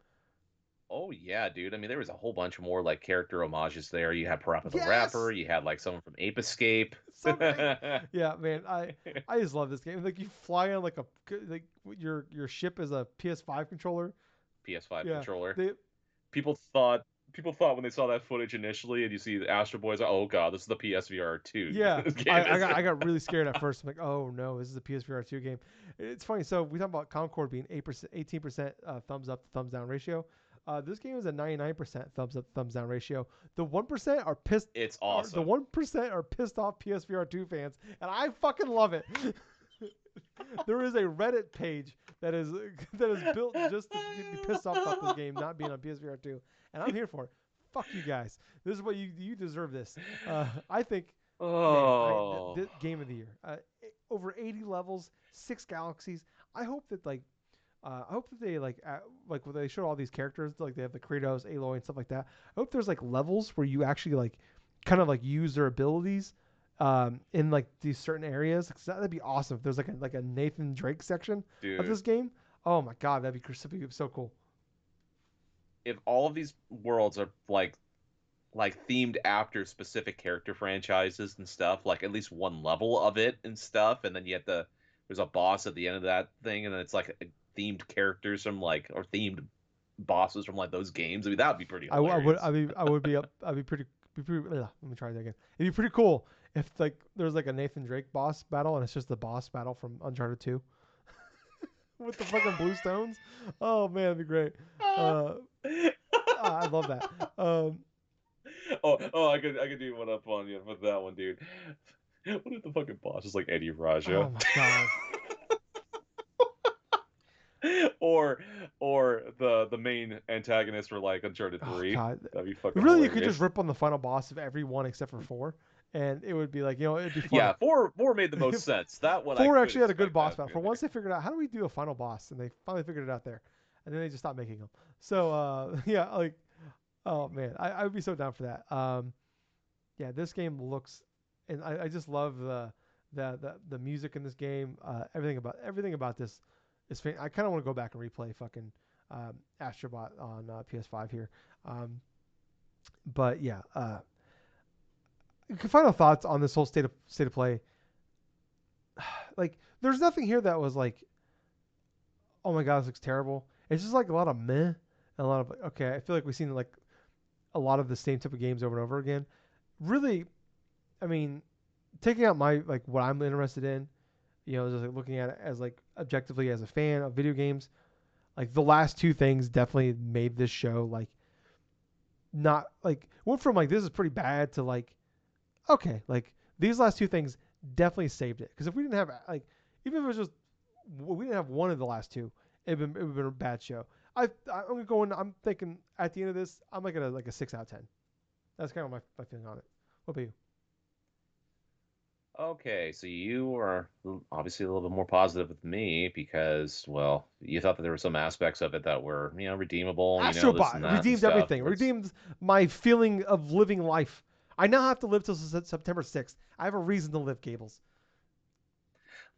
Oh yeah, dude. I mean, there was a whole bunch more like character homages there. You had Parappa the Rapper. Yes, You had like someone from Ape Escape. it's so great. Yeah, man, I just love this game. Like you fly on like a like your ship is a PS5 controller. PS5 Yeah, controller. they People thought people thought when they saw that footage initially, and you see the Astro Boys, oh god, this is the PSVR 2 yeah. game, isn't I it? got really scared at first. I'm like, oh no, this is a PSVR 2 game. It's funny. So we talk about Concord being 8%, 18% thumbs up, thumbs down ratio. This game is a 99% thumbs up, thumbs down ratio. The 1% are pissed. It's The awesome. 1% are pissed off PSVR 2 fans, and I fucking love it. There is a Reddit page that is built just to be pissed off about this game not being on PSVR 2, and I'm here for it. Fuck you guys. This is what you deserve. This. I think, man. Oh, Game of the year. Over 80 levels, 6 galaxies. I hope that I hope that they like when they show all these characters, like they have the Kratos, Aloy, and stuff like that. I hope there's like levels where you actually like kind of like use their abilities in like these certain areas. That'd be awesome if there's like a Nathan Drake section of dude. this game. Oh my god, that'd be so cool. If all of these worlds are like themed after specific character franchises and stuff, like at least one level of it and stuff, and then there's a boss at the end of that thing, and then it's like themed characters from like or themed bosses from like those games. I mean, that would be pretty hilarious. I would be up. I'd be pretty. Let me try that again. It'd be pretty cool if like there's like a Nathan Drake boss battle and it's just the boss battle from Uncharted 2 with the fucking blue stones. Oh man, it'd be great. Uh, I love that. I could do one up on you with that one, dude. What if the fucking boss is like Eddie Oh Raja? my god. or the main antagonist for like Uncharted Oh 3. god. That'd be fucking Really, you could just hilarious. rip on the final boss of every one except for 4, and it would be like it'd be funny. Yeah, four made the most sense. That one I 4 could actually had a good expect boss that battle. For movie. once, they figured out how do we do a final boss, and they finally figured it out there, and then they just stopped making them. So yeah, like oh man, I would be so down for that. Yeah, this game looks, and I just love the music in this game. Everything about this is. I kind of want to go back and replay fucking Astrobot on PS5 here. Um, but yeah, final thoughts on this whole state of play. Like, there's nothing here that was like, oh my god, this looks terrible. It's just like a lot of meh and a lot of okay. I feel like we've seen like a lot of the same type of games over and over again. Really, I mean, taking out my like what I'm interested in, just like looking at it as like objectively as a fan of video games, like the last two things definitely made this show like not like went from like this is pretty bad to like okay, like these last two things definitely saved it because if we didn't have like even if it was just we didn't have one of the last two, it would have been a bad show. I'm going. I'm thinking at the end of this, I'm like at a 6 out of 10. That's kind of my feeling on it. What about you? Okay, so you are obviously a little bit more positive with me because, well, you thought that there were some aspects of it that were, redeemable, this and Astrobot that and redeemed stuff. everything. Redeemed my feeling of living life. I now have to live till September 6th. I have a reason to live, Gables.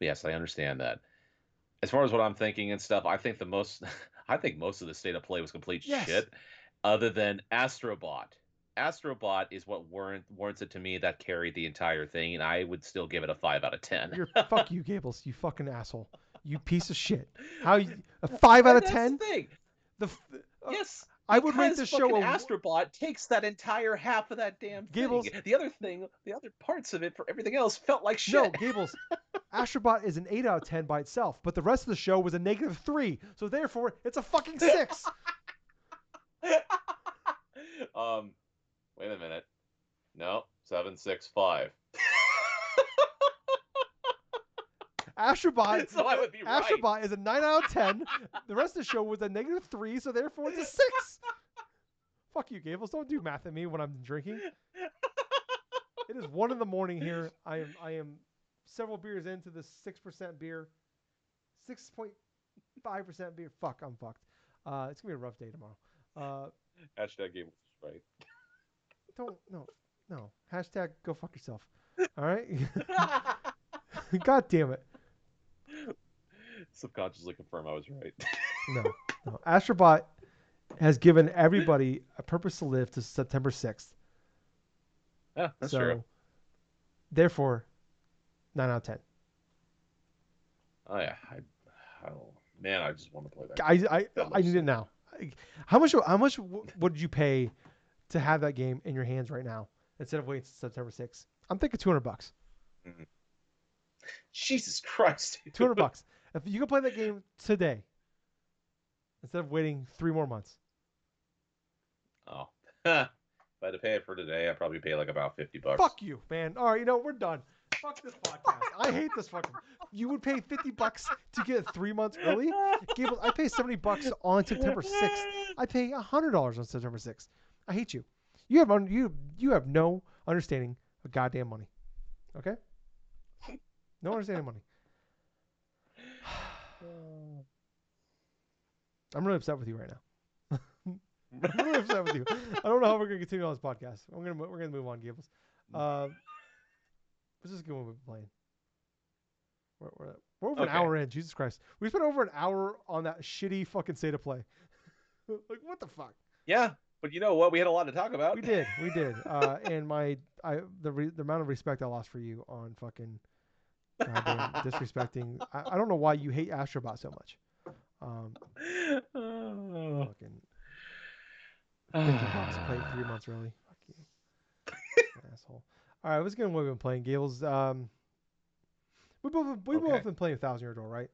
Yes, I understand that. As far as what I'm thinking and stuff, I think I think most of the state of play was complete Yes. shit, other than Astrobot. Astrobot is what warrants it to me that carried the entire thing, and I would still give it a 5 out of 10. Fuck you, Gables. You fucking asshole. You piece of shit. How a 5 out of That's the 10? thing. The uh, Yes, I would rate because this show fucking a Astrobot takes that entire half of that damn thing. Gables. The other parts of it for everything else felt like No, shit. Gables. Astrobot is an 8 out of 10 by itself, but the rest of the show was a -3. So therefore, it's a fucking 6. Wait a minute. No, 765. Astrobot. So I would be right. Astrobot is a 9 out of 10. The rest of the show was a -3, so therefore it's a 6. Fuck you, Gables. Don't do math at me when I'm drinking. It is 1 in the morning here. I am several beers into this 6% beer. 6.5% beer. Fuck, I'm fucked. It's gonna be a rough day tomorrow. Hashtag Gables is right. No. Hashtag go fuck yourself. All right. God damn it. Subconsciously confirm I was right. No. Astrobot has given everybody a purpose to live to September 6th. Yeah, that's true. Therefore, 9 out of 10. Oh yeah, man, I just want to play that. I need it now. How much would you pay to have that game in your hands right now instead of waiting until September 6th? I'm thinking $200. Mm-hmm. Jesus Christ. $200. If you can play that game today instead of waiting 3 more months. Oh. If I had to pay it for today, I'd probably pay like about $50. Fuck you, man. All right, we're done. Fuck this podcast. I hate this fucking. You would pay $50 to get it 3 months early? Gables, I pay $70 on September 6th. I pay $100 on September 6th. I hate you. You have no understanding of goddamn money. Okay? No understanding of money. I'm really upset with you right now. I'm really upset with you. I don't know how we're gonna continue on this podcast. We're gonna move on, Gables. Let's just go on with playing. We're over an hour in. Jesus Christ, we spent over an hour on that shitty fucking state of play. Like what the fuck? Yeah, but you know what? We had a lot to talk about. We did. And the amount of respect I lost for you on fucking goddamn disrespecting. I don't know why you hate Astrobot so much. Fucking $50 play 3 months early. Fuck you, asshole. All right, let's get into what we've been playing, Gables. We both been playing 1,000 Year Door, right?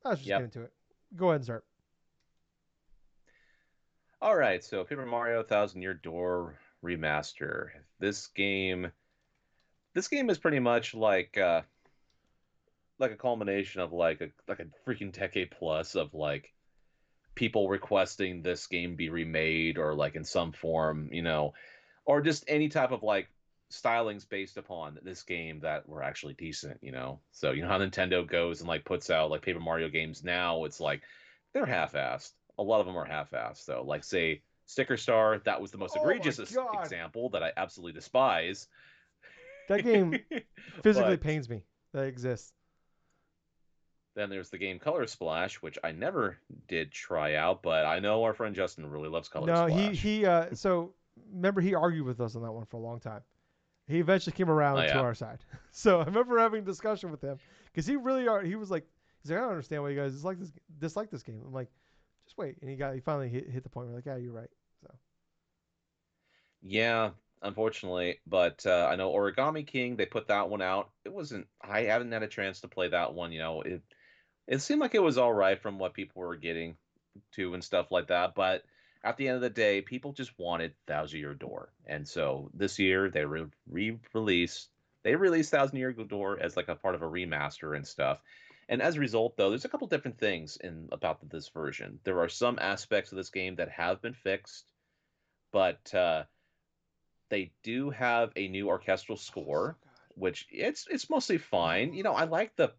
Let's just get into it. Go ahead and start. All right, so Paper Mario 1,000 Year Door remaster. This game is pretty much like a culmination of like a freaking decade plus of like people requesting this game be remade or like in some form, or just any type of like stylings based upon this game that were actually decent, So you know how Nintendo goes and like puts out like Paper Mario games now, it's like they're half-assed. A lot of them are half-assed though. Like say Sticker Star, that was the most egregious example that I absolutely despise. That game physically pains me that it exists. Then there's the game Color Splash, which I never did try out, but I know our friend Justin really loves Color Splash. No, so remember he argued with us on that one for a long time. He eventually came around to our side. So I remember having a discussion with him because he was like, I don't understand why you guys dislike this game. I'm like, just wait, and he finally hit the point where like, yeah, you're right. So yeah, unfortunately, but I know Origami King, they put that one out. I haven't had a chance to play that one. It seemed like it was all right from what people were getting to and stuff like that, but at the end of the day, people just wanted 1,000 Year Door, and so this year they released 1,000 Year Door as like a part of a remaster and stuff. And as a result, though, there's a couple different things about this version. There are some aspects of this game that have been fixed, but they do have a new orchestral score, which it's mostly fine. I like the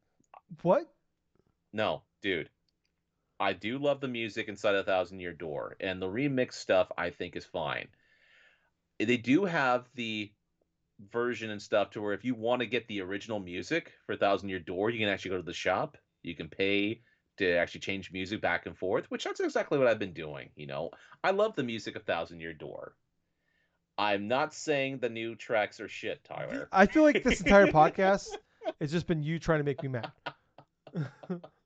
what? No, dude. I do love the music inside a 1,000 Year Door, and the remix stuff I think is fine. They do have the version and stuff to where if you want to get the original music for 1,000 Year Door, you can actually go to the shop. You can pay to actually change music back and forth, which that's exactly what I've been doing. I love the music of 1,000 Year Door. I'm not saying the new tracks are shit, Tyler. I feel like this entire podcast has just been you trying to make me mad.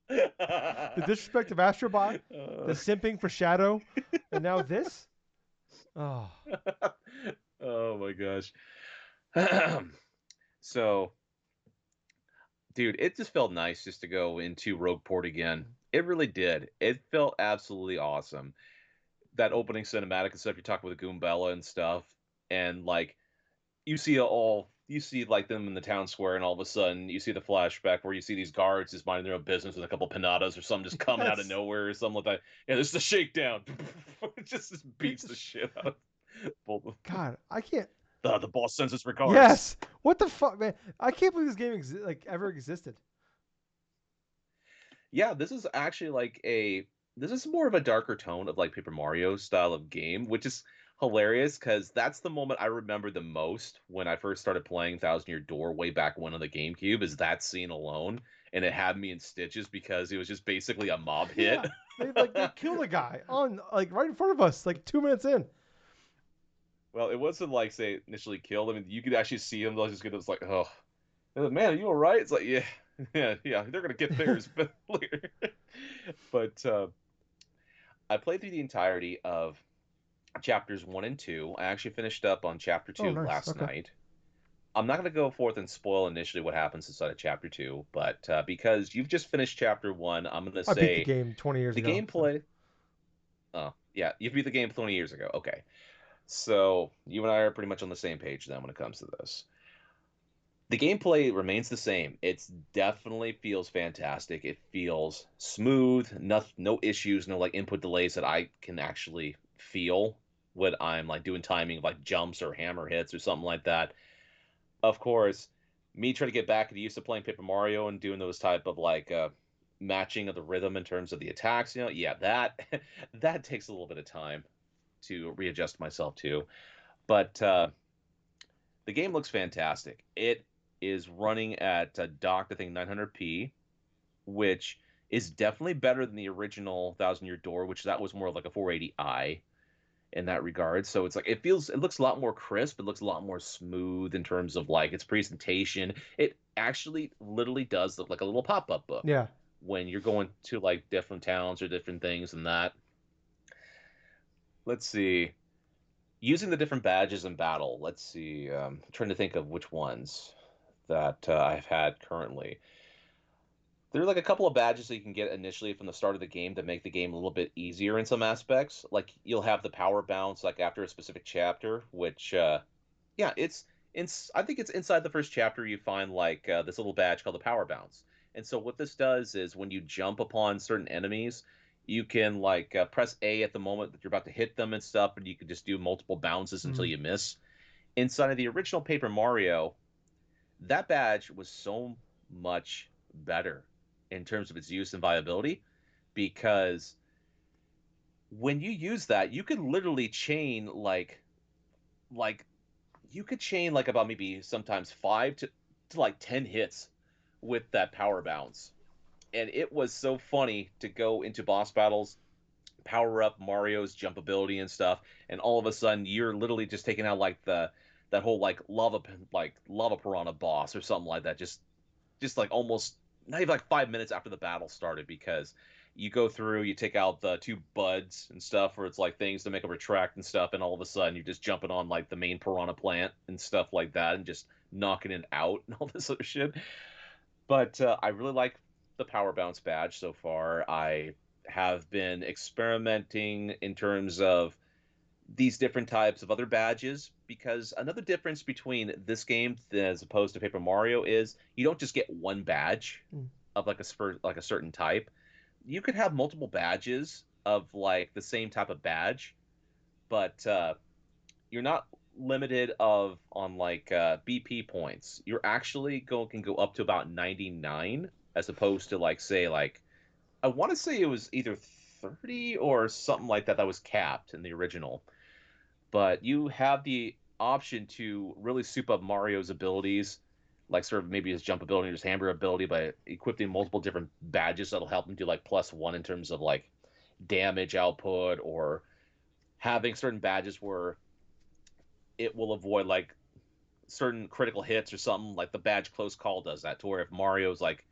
The disrespect of Astrobot, the simping for Shadow, and now this. Oh, Oh my gosh. So, dude, it just felt nice just to go into Rogueport again. It really did. It felt absolutely awesome. That opening cinematic and stuff, you're talking with Goombella and stuff, and like you see like them in the town square, and all of a sudden you see the flashback where you see these guards just minding their own business with a couple pinatas or something just coming out of yes. nowhere or something like that. Yeah, this is a shakedown. It just Beat beats the the shit out of both of them. God, I can't. The boss sends his regards. Yes. What the fuck, man? I can't believe this game ever existed. Yeah, this is actually like a this is more of a darker tone of like Paper Mario style of game, which is hilarious because that's the moment I remember the most when I first started playing Thousand Year Door way back when on the GameCube. Is that scene alone, and it had me in stitches because it was just basically a mob hit. Yeah. They killed a guy on right in front of us 2 minutes in. Well, it wasn't like say initially killed. I mean, you could actually see him. Just get. It was like, oh, man, are you all right? It's like, yeah, yeah. They're gonna get theirs, but later. But I played through the entirety of chapters 1 and 2. I actually finished up on chapter Oh, 2 nice. last Okay. night. I'm not going to go forth and spoil initially what happens inside of chapter 2, but because you've just finished chapter 1, I'm going to I beat the say game 20 years the ago. So. gameplay. Oh, yeah, you beat the game 20 years ago. Okay. So you and I are pretty much on the same page then when it comes to this. The gameplay remains the same. It's definitely feels fantastic. It feels smooth, no issues, no like input delays that I can actually feel when I'm like doing timing of like jumps or hammer hits or something like that. Of course, me trying to get back into used to playing Paper Mario and doing those type of like matching of the rhythm in terms of the attacks, yeah, that that takes a little bit of time to readjust myself to. But the game looks fantastic. It is running at docked, I think 900p, which is definitely better than the original Thousand Year Door, which that was more like a 480i in that regard. So it's like it looks a lot more crisp. It looks a lot more smooth in terms of like its presentation. It actually literally does look like a little pop-up book Yeah. when you're going to like different towns or different things and that. Let's see. Using the different badges in battle. Let's see. Trying to think of which ones that I've had currently. There are like a couple of badges that you can get initially from the start of the game to make the game a little bit easier in some aspects. Like you'll have the power bounce like after a specific chapter, which yeah, I think it's inside the first chapter you find like this little badge called the power bounce. And so what this does is when you jump upon certain enemies, you can like press A at the moment that you're about to hit them and stuff, and you can just do multiple bounces until Mm. you miss. Inside of the original Paper Mario, that badge was so much better in terms of its use and viability because when you use that, you could literally chain like you could chain like about maybe sometimes 5 to like 10 hits with that power bounce. And it was so funny to go into boss battles, power up Mario's jump ability and stuff, and all of a sudden you're literally just taking out like that whole like lava piranha boss or something like that. Just like almost not even like 5 minutes after the battle started because you go through, you take out the two buds and stuff, where it's like things to make a retract and stuff, and all of a sudden you're just jumping on like the main piranha plant and stuff like that, and just knocking it out and all this other shit. But I really like the power bounce badge so far. I have been experimenting in terms of these different types of other badges because another difference between this game as opposed to Paper Mario is you don't just get one badge Mm. of like a certain type. You could have multiple badges of like the same type of badge, but you're not limited of on like BP points. You're actually can go up to about 99 as opposed to like say like I want to say it was either 30 or something like that was capped in the original, but you have the option to really soup up Mario's abilities, like sort of maybe his jump ability or his hammer ability, by equipping multiple different badges that'll help him do like +1 in terms of like damage output, or having certain badges where it will avoid like certain critical hits or something. Like the badge close call does that, to where if Mario's like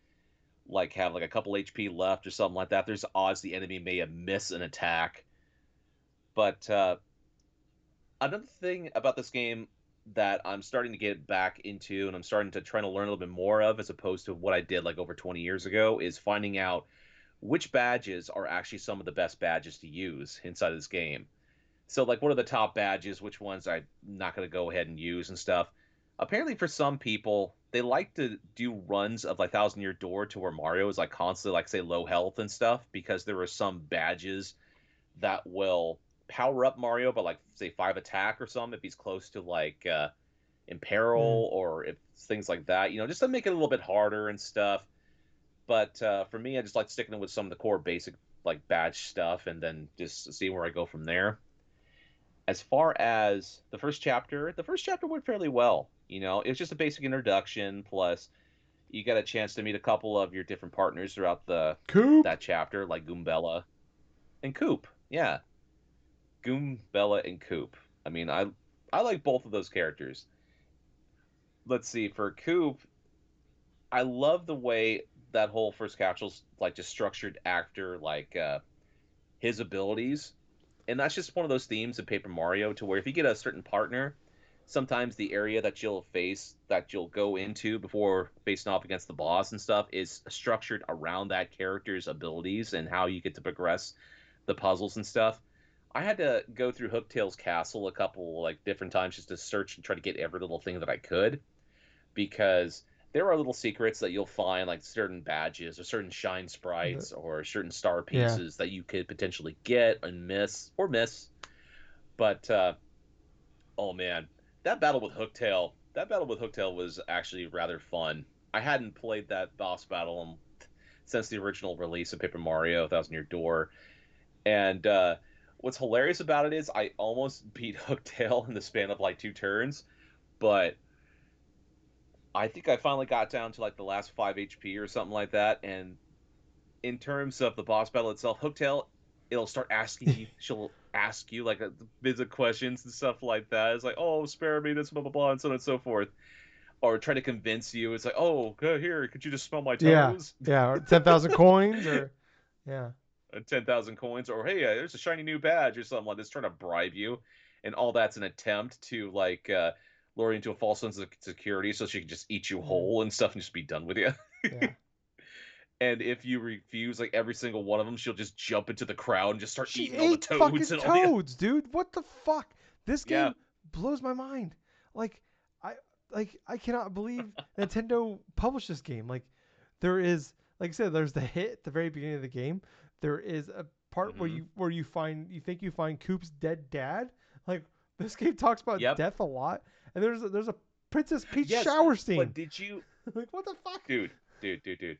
have like a couple HP left or something like that, there's odds the enemy may have missed an attack. But another thing about this game that I'm starting to get back into and I'm starting to try to learn a little bit more of, as opposed to what I did like over 20 years ago, is finding out which badges are actually some of the best badges to use inside of this game. So, like, what are the top badges? Which ones I'm not going to go ahead and use and stuff? Apparently, for some people, they like to do runs of like Thousand Year Door to where Mario is like constantly, like, say, low health and stuff, because there are some badges that will power up Mario by like say 5 attack or something if he's close to like in Mm. peril, or if things like that. Just to make it a little bit harder and stuff. But for me, I just like sticking with some of the core basic like badge stuff, and then just see where I go from there. As far as the first chapter went fairly well. It was just a basic introduction. Plus, you got a chance to meet a couple of your different partners throughout the Coop. that chapter, like Goombella and Coop. Yeah, Goombella and Coop. I mean, I like both of those characters. Let's see, for Coop, I love the way that whole first capsule's like just structured after like his abilities. And that's just one of those themes in Paper Mario, to where if you get a certain partner, sometimes the area that you'll go into before facing off against the boss and stuff is structured around that character's abilities and how you get to progress the puzzles and stuff. I had to go through Hooktail's castle a couple like different times just to search and try to get every little thing that I could, because there are little secrets that you'll find, like certain badges or certain shine The, sprites or certain star yeah. pieces that you could potentially get and miss. But oh man, that battle with Hooktail was actually rather fun. I hadn't played that boss battle since the original release of Paper Mario Thousand Year Door, and what's hilarious about it is I almost beat Hooktail in the span of like 2 turns, but I think I finally got down to like the last 5 HP or something like that. And in terms of the boss battle itself, Hooktail, she'll ask you like a bits of questions and stuff like that. It's like, oh, spare me this, blah blah blah, and so on and so forth, or try to convince you. It's like, oh, here, could you just smell my Yeah. toes? Yeah. Or 10,000 coins or yeah. 10,000 coins, or hey, there's a shiny new badge or something like this, trying to bribe you, and all that's an attempt to like lure you into a false sense of security so she can just eat you Mm. whole and stuff and just be done with you. Yeah. And if you refuse like every single one of them, she'll just jump into the crowd and just start She eating all the ate toads fucking and all the toads, dude. What the fuck? This yeah. game blows my mind. Like I I cannot believe Nintendo published this game. Like there is like I said, there's the hit at the very beginning of the game. There is a part where Mm-hmm. you think Coop's dead dad. Like this game talks about Yep. death a lot. And there's a Princess Peach Yes, shower but scene. did you, Like what the fuck? dude, dude?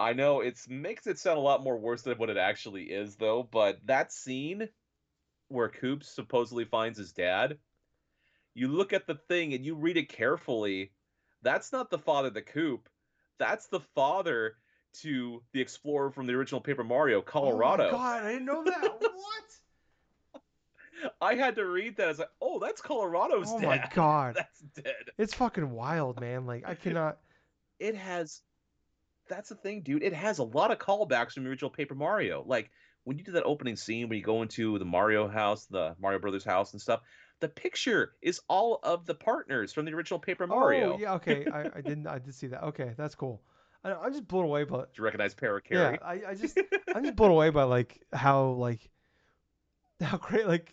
I know it makes it sound a lot more worse than what it actually is, though. But that scene where Coop supposedly finds his dad, you look at the thing and you read it carefully. That's not the father to Coop. That's the father to the explorer from the original Paper Mario, Oh my Colorado. god, I didn't know that. What? I had to read that as like, oh, that's Colorado's Oh my dad. god. That's dead. It's fucking wild, man. Like I cannot. It has That's the thing, dude. It has a lot of callbacks from the original Paper Mario. Like when you do that opening scene when you go into the Mario house, the Mario Brothers house and stuff, the picture is all of the partners from the original Paper Oh Mario. yeah, okay. I did see that. Okay, that's cool. I'm just blown away by Do you recognize yeah. Parakarry? I'm just blown away by like how great like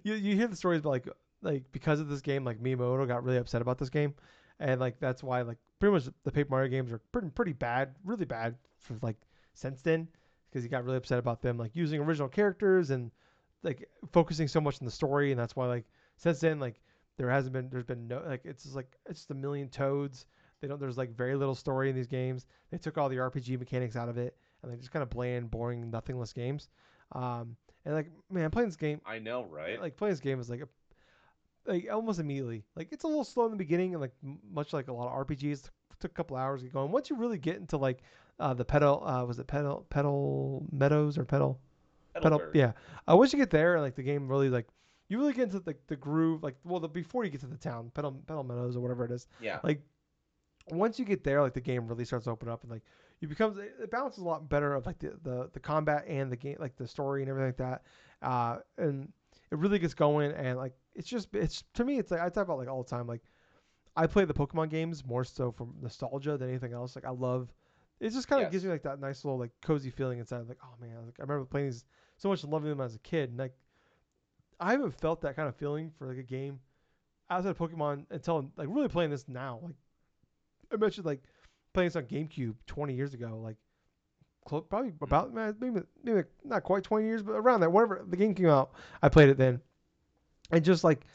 you hear the stories about like because of this game like Miyamoto got really upset about this game, and like that's why like pretty much the Paper Mario games are pretty bad, really bad for like since then because he got really upset about them like using original characters and like focusing so much on the story, and that's why like since then like there's been no like it's just a million toads. They don't there's like very little story in these games. They took all the RPG mechanics out of it and they just kind of bland, boring, nothingless games. And like man, playing this game I know, right? like playing this game is like almost immediately like it's a little slow in the beginning and like much like a lot of RPGs took a couple hours to get going. Once you really get into like the pedal was it pedal meadows or pedal Petalburg. yeah once you get there like the game really like you really get into the groove, like before you get to the town, Pedal Meadows or whatever it is, Yeah. like once you get there, like the game really starts to open up and like you become it balances a lot better of like the combat and the game, like the story and everything like that, and it really gets going and like it's to me it's like I talk about like all the time like I play the Pokemon games more so from nostalgia than anything else. Like I love, it just kind of gives me Yes. like that nice little like cozy feeling inside. Like oh man, like I remember playing these so much and loving them as a kid. And like I haven't felt that kind of feeling for like a game outside of Pokemon until like really playing this now. Like I mentioned like playing this on GameCube 20 years ago. Like probably Mm. about maybe not quite 20 years, but around that. Whenever the game came out, I played it then, and just like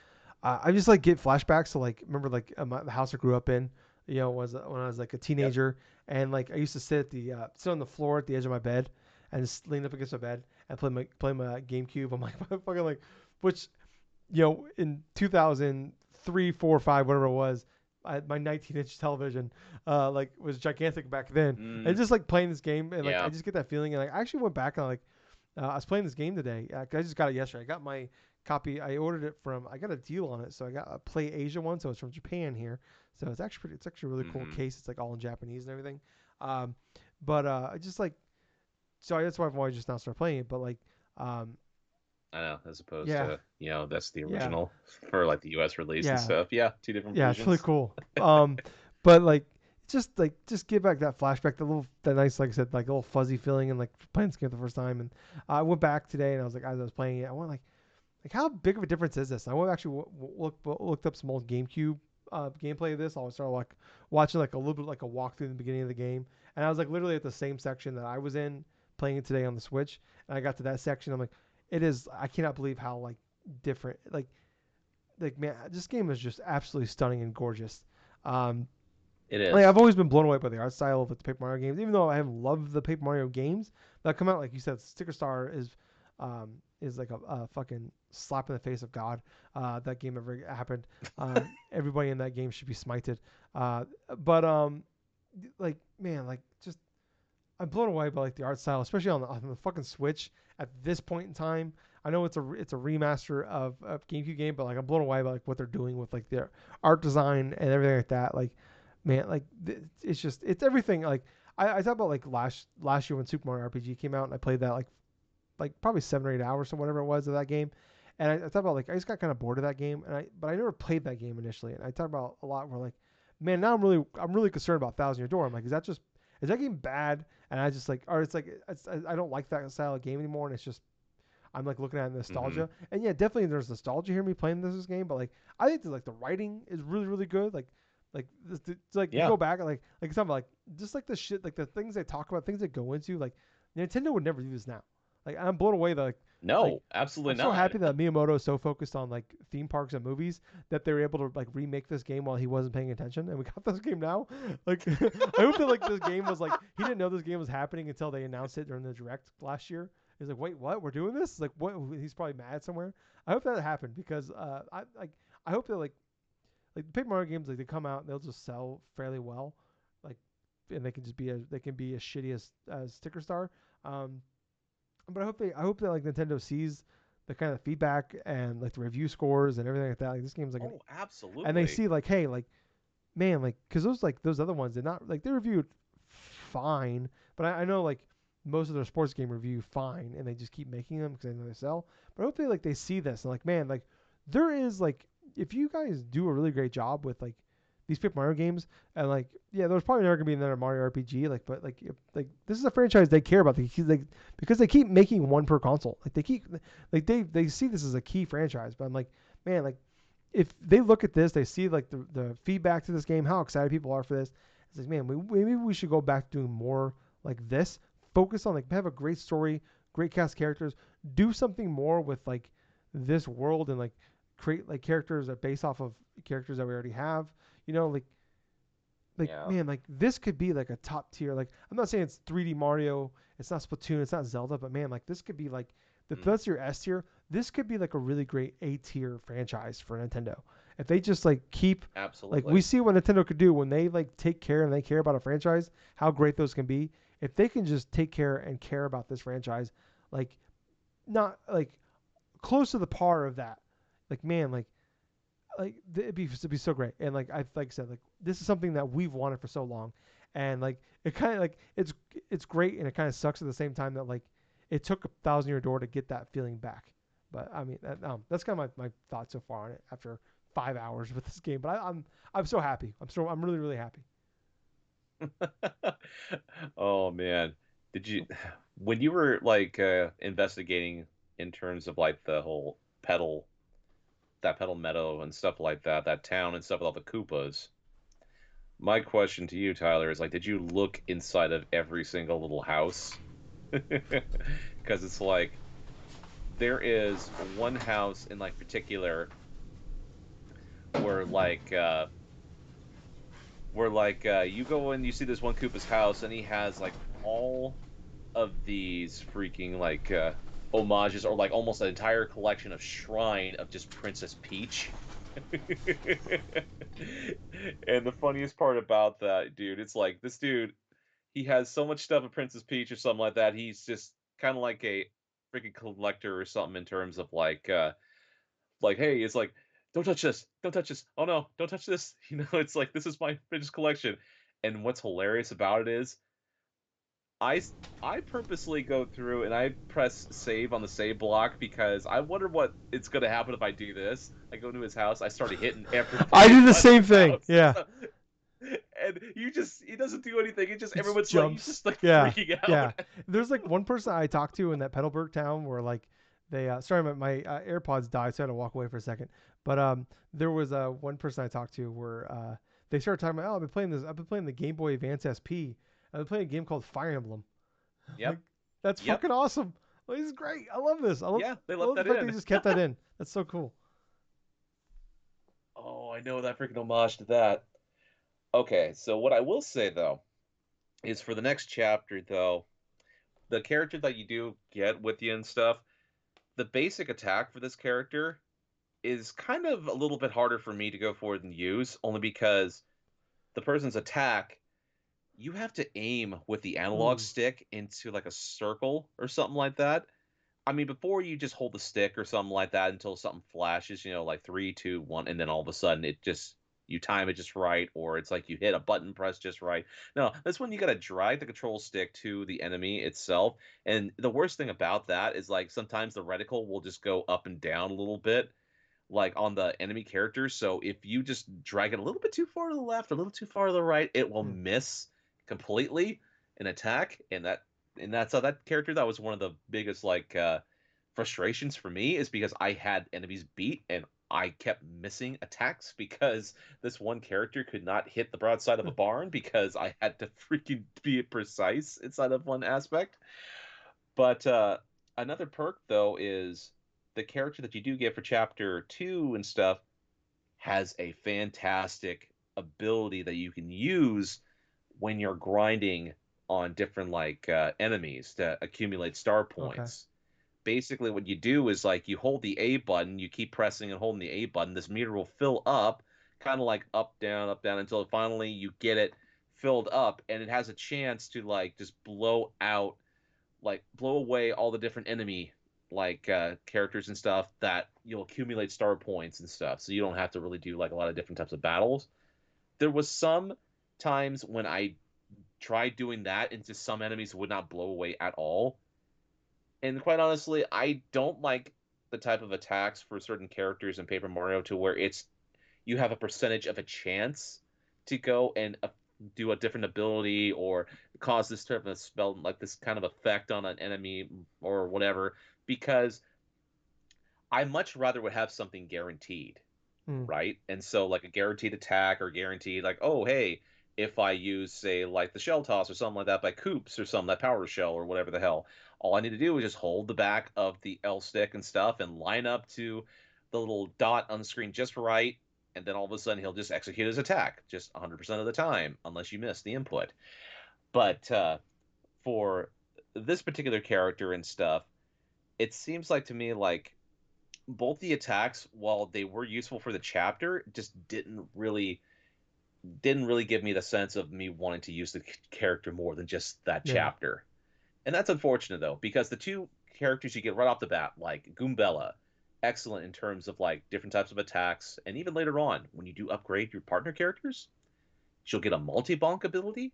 I just like get flashbacks to like remember like the house I grew up in, was when I was like a Yep. teenager, and like I used to sit on the floor at the edge of my bed and just lean up against my bed and play my GameCube. I'm like fucking like, which in 2003, 4, 5, whatever it was, my 19-inch television like was gigantic back then, and Mm. just like playing this game and like I Yeah. just get that feeling, and like I actually went back and like I was playing this game today. 'Cause I just got it yesterday. I got my copy. I ordered it from. I got a deal on it, so I got a Play Asia one. So it's from Japan here. So it's actually pretty. It's actually a really cool Mm-hmm. case. It's like all in Japanese and everything. Um, but I just like. So that's why I've always just now started playing it. But like, um, I know, as opposed yeah, to, that's the yeah, original for like the US release and yeah, stuff. Yeah, two different yeah. It's really versions. cool. But just give back that flashback, that nice, like I said, like little fuzzy feeling, and like playing this game the first time. And I went back today, and I was like, as I was playing it, I went like how big of a difference is this? I went actually looked up some old GameCube gameplay of this. I started like watching like a little bit like a walkthrough in the beginning of the game, and I was like literally at the same section that I was in playing it today on the Switch, and I got to that section. I'm like, it is. I cannot believe how like different. Like man, this game is just absolutely stunning and gorgeous. Um, It like is. I've always been blown away by the art style of the Paper Mario games, even though I haven't loved the Paper Mario games that come out. Like you said, Sticker Star is like a fucking slap in the face of God. That game ever happened. Everybody in that game should be smited. Uh, but like man, like just I'm blown away by like the art style, especially on the fucking Switch at this point in time. I know it's a remaster of GameCube game, but like I'm blown away by like what they're doing with like their art design and everything like that. Like, man, like it's just it's everything. Like I talked about like last year when Super Mario RPG came out, and I played that like probably 7 or 8 hours or whatever it was of that game. And I talked about like I just got kind of bored of that game, but I never played that game initially. And I talked about a lot where like, man, now I'm really concerned about Thousand Year Door. I'm like, is that game bad? And I just like, or it's like I don't like that style of game anymore, and it's just I'm like looking at Mm-hmm. nostalgia, and yeah, definitely there's nostalgia here me playing this game, but like I think that like the writing is really really good. Like this, it's like you Yeah. go back and like it's something like just like the shit like the things they talk about, things they go into, like Nintendo would never do this now. Like I'm blown away that like No, I'm absolutely so not. happy that Miyamoto is so focused on like theme parks and movies that they were able to like remake this game while he wasn't paying attention, and we got this game now. Like I hope that like this game was like he didn't know this game was happening until they announced it during the direct last year. He's like, wait, what? We're doing this? Like, what? He's probably mad somewhere. I hope that happened because I hope that like the Paper Mario games like they come out and they'll just sell fairly well, like and they can be as shitty as Sticker Star. Um, but I hope that like Nintendo sees the kind of feedback and like the review scores and everything like that. Like this game's like Oh, and they absolutely. see like hey like man like because those other ones did not like they reviewed fine, but I know like most of their sports game review fine and they just keep making them because they know they sell. But hopefully like they see this and like man like there is like if you guys do a really great job with like these Paper Mario games and like yeah there's probably never gonna be another Mario RPG like but like like this is a franchise they care about because they keep making one per console like they keep like they see this as a key franchise but I'm like man like if they look at this, they see like the feedback to this game, how excited people are for this. It's like, man, maybe we should go back to doing more like this. Focus on like have a great story, great cast characters, do something more with like this world and like create like characters that base off of characters that we already have. You know, like Yeah. man, like this could be like a top tier. Like I'm not saying it's 3D Mario, it's not Splatoon, it's not Zelda, but man, like this could be like if Mm. that's your S tier, this could be like a really great A tier franchise for Nintendo. If they just like keep like we Absolutely. see what Nintendo could do when they like take care and they care about a franchise, how great those can be. If they can just take care and care about this franchise, like not like close to the par of that, like man, it'd be so great. And like I said, like this is something that we've wanted for so long, and like it kind of like it's great, and it kind of sucks at the same time that like it took a 1,000 year door to get that feeling back. But I mean, that's kind of my thoughts so far on it after 5 hours with this game. But I'm so happy. I'm really really happy. Oh man. Did you when you were like investigating in terms of like the whole pedal that pedal meadow and stuff like that, that town and stuff with all the Koopas, my question to you, Tyler, is like, did you look inside of every single little house? Because it's like there is one house in like particular where you go and you see this one Koopa's house and he has like all of these freaking homages or like almost an entire collection of shrine of just Princess Peach. And the funniest part about that, dude, it's like this dude, he has so much stuff of Princess Peach or something like that. He's just kind of like a freaking collector or something in terms of like hey, it's like don't touch this, don't touch this. Oh no, don't touch this. It's like this is my Princess collection. And what's hilarious about it is I I purposely go through and I press save on the save block because I wonder what it's gonna happen if I do this. I go to his house, I started hitting every I freaking do the button in same his thing. house and Yeah, stuff. And he doesn't do anything. It just it everyone's like he's jumps. just like Yeah, freaking yeah. out. There's like one person I talked to in that Petalburg town where like they sorry my AirPods died, so I had to walk away for a second. But there was one person I talked to where they started talking about, oh, I've been playing the Game Boy Advance SP. I've been playing a game called Fire Emblem. Like Yep. that's Yep. fucking awesome. Like, this is great. I love this. Yeah, they I left love the that fact that in. they just kept that in. That's so cool. Oh, I know that freaking homage to that. Okay, so what I will say though is for the next chapter though, the character that you do get with you and stuff, the basic attack for this character is kind of a little bit harder for me to go forward and use, only because the person's attack, you have to aim with the analog Mm, stick into like a circle or something like that. I mean, before you just hold the stick or something like that until something flashes, like three, two, one, and then all of a sudden you time it just right, or it's like you hit a button press just right. No, that's when you gotta drag the control stick to the enemy itself. And the worst thing about that is like sometimes the reticle will just go up and down a little bit, like on the enemy characters. So if you just drag it a little bit too far to the left, a little too far to the right, it will mm, miss completely an attack. And that's how that character, that was one of the biggest frustrations for me, is because I had enemies beat and I kept missing attacks because this one character could not hit the broadside of a barn because I had to freaking be precise inside of one aspect. But another perk though is the character that you do get for chapter 2 and stuff has a fantastic ability that you can use when you're grinding on different enemies to accumulate star okay. points. Basically what you do is like you hold the A button, you keep pressing and holding the A button, this meter will fill up, kind of like up down until finally you get it filled up, and it has a chance to like just blow away all the different enemy characters and stuff, that you'll accumulate star points and stuff, so you don't have to really do like a lot of different types of battles. There was some times when I tried doing that and just some enemies would not blow away at all. And quite honestly, I don't like the type of attacks for certain characters in Paper Mario to where it's you have a percentage of a chance to go and do a different ability or cause this type of spell, like this kind of effect on an enemy or whatever, because I much rather would have something guaranteed, Mm, right? And so like a guaranteed attack or guaranteed like, oh hey, if I use say like the shell toss or something like that by Coops or something, that power shell or whatever the hell, all I need to do is just hold the back of the L stick and stuff and line up to the little dot on the screen just right, and then all of a sudden he'll just execute his attack just 100% of the time unless you miss the input. But for this particular character and stuff, it seems like to me like both the attacks, while they were useful for the chapter, just didn't really give me the sense of me wanting to use the character more than just that yeah. chapter. And that's unfortunate though, because the two characters you get right off the bat, like Goombella, excellent in terms of like different types of attacks, and even later on when you do upgrade your partner characters, she'll get a multi bonk ability,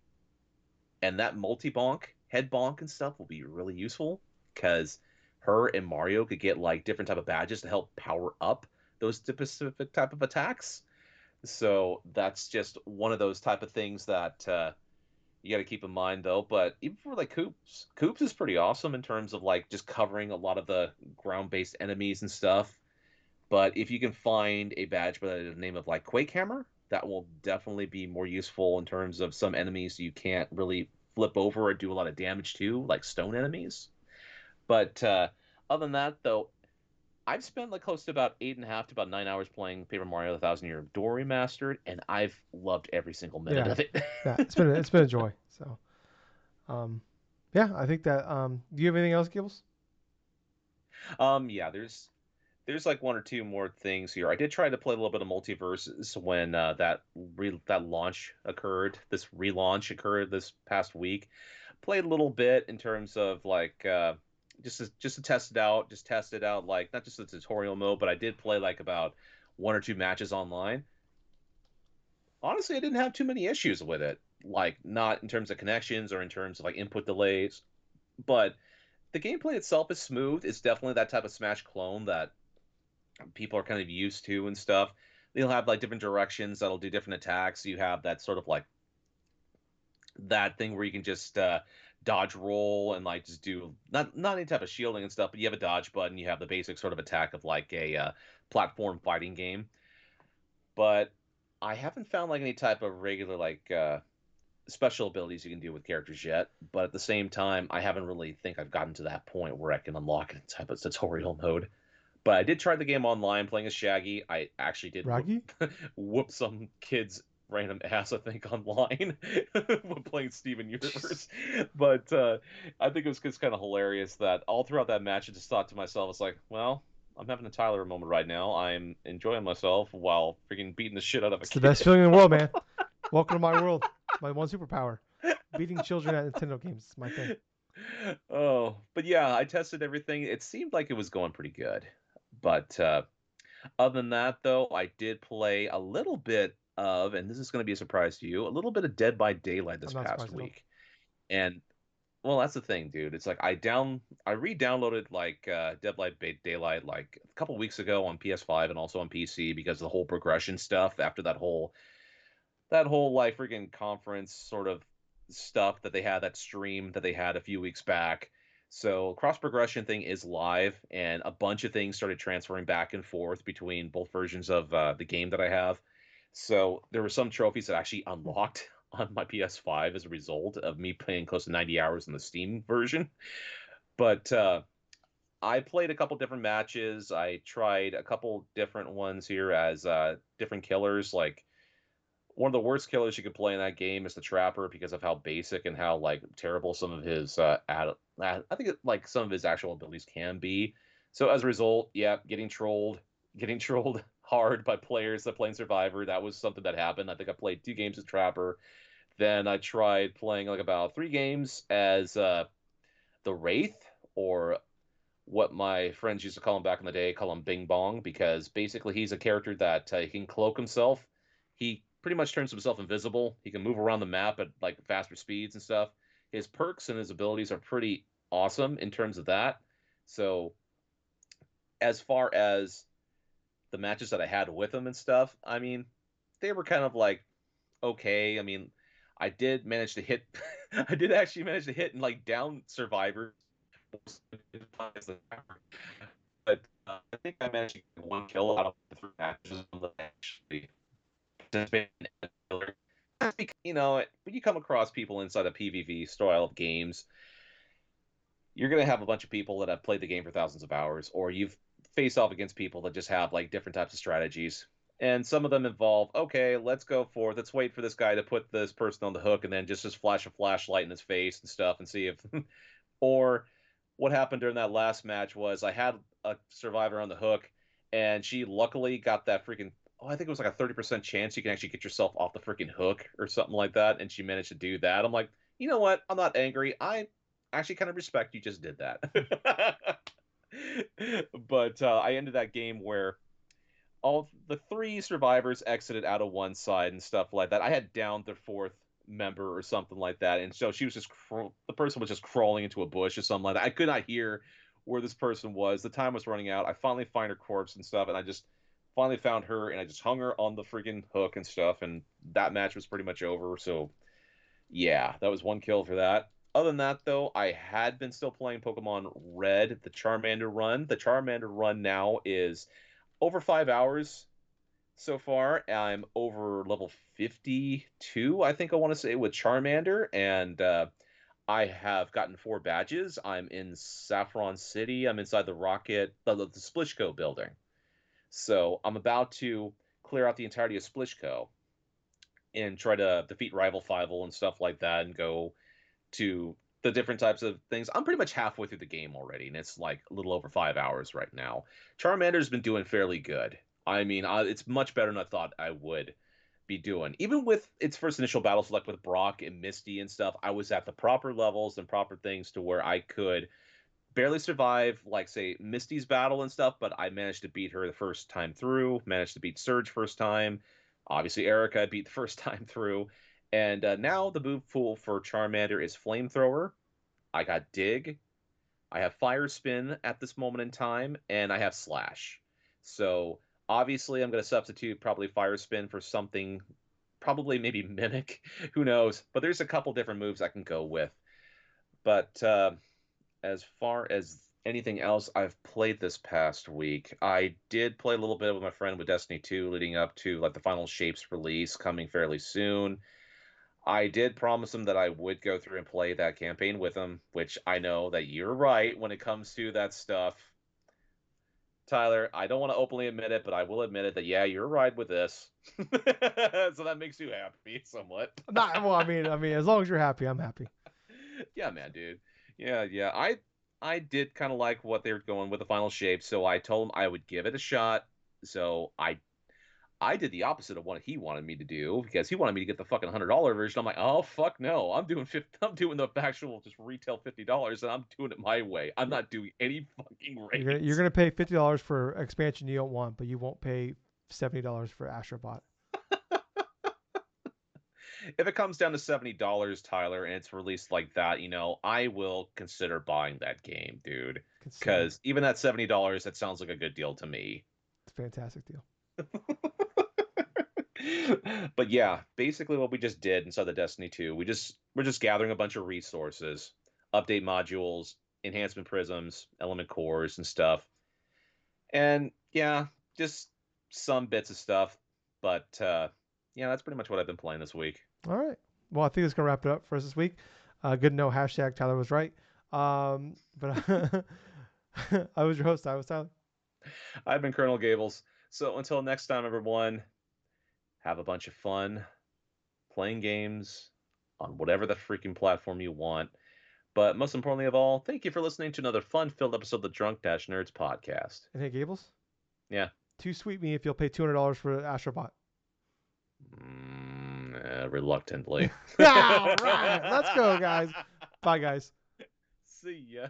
and that multi bonk, head bonk and stuff will be really useful because her and Mario could get like different type of badges to help power up those specific type of attacks. So that's just one of those type of things that you got to keep in mind though. But even for like Coops is pretty awesome in terms of like just covering a lot of the ground based enemies and stuff. But if you can find a badge by the name of like Quake Hammer, that will definitely be more useful in terms of some enemies you can't really flip over or do a lot of damage to, like stone enemies. But other than that, though, I've spent like close to about 8.5 to about 9 hours playing Paper Mario: The Thousand Year Door Remastered, and I've loved every single minute Yeah, of it. yeah, it's been a joy. So, um, yeah, I think that. Do you have anything else, Gibbles? Yeah, there's like one or two more things here. I did try to play a little bit of Multiversus when that launch occurred. This relaunch occurred this past week. Played a little bit in terms of like just to test it out, just test it out like not just the tutorial mode, but I did play like about one or two matches online. Honestly, I didn't have too many issues with it. Like not in terms of connections or in terms of like input delays, but the gameplay itself is smooth. It's definitely that type of Smash clone that people are kind of used to and stuff. They'll have like different directions that'll do different attacks. You have that sort of like that thing where you can just dodge roll and like just do not any type of shielding and stuff, but you have a dodge button. You have the basic sort of attack of like a platform fighting game. But I haven't found like any type of regular like special abilities you can do with characters yet. But at the same time, I haven't really think I've gotten to that point where I can unlock a type of tutorial mode. But I did try the game online playing as Shaggy. I actually did Raggy? whoop some kid's random ass, I think, online when playing Steven Jeez. Universe. But I think it was just kind of hilarious that all throughout that match, I just thought to myself, it's like, well, I'm having a Tyler moment right now. I'm enjoying myself while freaking beating the shit out of a It's the best kid. feeling in the world, man. Welcome to my world. My one superpower. Beating children at Nintendo games is my thing. Oh, but yeah, I tested everything. It seemed like it was going pretty good. But other than that, though, I did play a little bit of, and this is going to be a surprise to you, a little bit of Dead by Daylight I'm this not past surprised at all. week. And well, that's the thing, dude. It's like I re-downloaded like Dead by Daylight like a couple weeks ago on PS5 and also on PC because of the whole progression stuff after that whole like freaking conference sort of stuff that they had, that stream that they had a few weeks back. So cross progression thing is live, and a bunch of things started transferring back and forth between both versions of the game that I have. So there were some trophies that actually unlocked on my PS5 as a result of me playing close to 90 hours in the Steam version. But I played a couple different matches. I tried a couple different ones here as different killers, like one of the worst killers you could play in that game is the Trapper because of how basic and how like terrible some of his I think like some of his actual abilities can be. So as a result, yeah, getting trolled hard by players that playing Survivor. That was something that happened. I think I played 2 games as Trapper. Then I tried playing like about 3 games as the Wraith, or what my friends used to call him back in the day, call him Bing Bong, because basically he's a character that he can cloak himself. He pretty much turns himself invisible. He can move around the map at like faster speeds and stuff. His perks and his abilities are pretty awesome in terms of that. So as far as the matches that I had with him and stuff, I mean, they were kind of like okay. I mean, I did manage to hit, I did actually manage to hit and like down survivors, but I think I managed to get 1 kill out of the 3 matches that I actually participated in. When you come across people inside a PvP style of games, you're going to have a bunch of people that have played the game for thousands of hours, or you've faced off against people that just have like different types of strategies. And some of them involve, okay, let's wait for this guy to put this person on the hook and then just flash a flashlight in his face and stuff and see if or what happened during that last match was I had a survivor on the hook, and she luckily got that freaking. Oh, I think it was like a 30% chance you can actually get yourself off the freaking hook or something like that, and she managed to do that. I'm like, you know what? I'm not angry. I actually kind of respect you just did that. But I ended that game where all the three survivors exited out of one side and stuff like that. I had downed the fourth member or something like that, and so she was just the person was just crawling into a bush or something like that. I could not hear where this person was. The time was running out. I finally find her corpse and stuff, and I just finally found her, and I just hung her on the freaking hook and stuff, and that match was pretty much over. So yeah, that was one kill for that. Other than that, though, I had been still playing Pokemon Red, the Charmander run. The Charmander run now is over 5 hours so far. I'm over level 52, I think I want to say, with Charmander, and I have gotten 4 badges. I'm in Saffron City. I'm inside the the Splishco building. So I'm about to clear out the entirety of Splishco and try to defeat Rival Fivel and stuff like that and go to the different types of things. I'm pretty much halfway through the game already, and it's like a little over 5 hours right now. Charmander's been doing fairly good. I mean, it's much better than I thought I would be doing. Even with its first initial battle select with Brock and Misty and stuff, I was at the proper levels and proper things to where I could barely survive, like, say, Misty's battle and stuff, but I managed to beat her the first time through, managed to beat Surge first time. Obviously, Erica I beat the first time through. And now the move pool for Charmander is Flamethrower. I got Dig. I have Fire Spin at this moment in time, and I have Slash. So obviously, I'm going to substitute probably Fire Spin for something, probably maybe Mimic. Who knows? But there's a couple different moves I can go with. But as far as anything else I've played this past week, I did play a little bit with my friend with Destiny 2 leading up to like the final shapes release coming fairly soon. I did promise him that I would go through and play that campaign with him, which I know that you're right when it comes to that stuff. Tyler, I don't want to openly admit it, but I will admit it that yeah, you're right with this. So that makes you happy somewhat. Not well. I mean, as long as you're happy, I'm happy. Yeah, man, dude. Yeah, yeah. I did kind of like what they were going with the final shape, so I told him I would give it a shot. So I did the opposite of what he wanted me to do because he wanted me to get the fucking $100 version. I'm like, oh fuck no, I'm doing 50, I'm doing the actual just retail $50, and I'm doing it my way. I'm not doing any fucking You're raids. gonna pay $50 for expansion you don't want, but you won't pay $70 for Astrobot. If it comes down to $70, Tyler, and it's released like that, I will consider buying that game, dude. Consider. Because even at $70, that sounds like a good deal to me. It's a fantastic deal. But yeah, basically what we just did inside the Destiny 2, we're just gathering a bunch of resources, update modules, enhancement prisms, element cores and stuff. And yeah, just some bits of stuff. But yeah, that's pretty much what I've been playing this week. All right. Well, I think it's gonna wrap it up for us this week. Good to know. Hashtag Tyler was right. But I was your host. I was Tyler. I've been Colonel Gables. So until next time, everyone, have a bunch of fun playing games on whatever the freaking platform you want. But most importantly of all, thank you for listening to another fun-filled episode of the Drunk-Nerds podcast. And hey, Gables. Yeah. Too sweet me if you'll pay $200 for Astrobot. Reluctantly. All right. Let's go, guys. Bye, guys. See ya.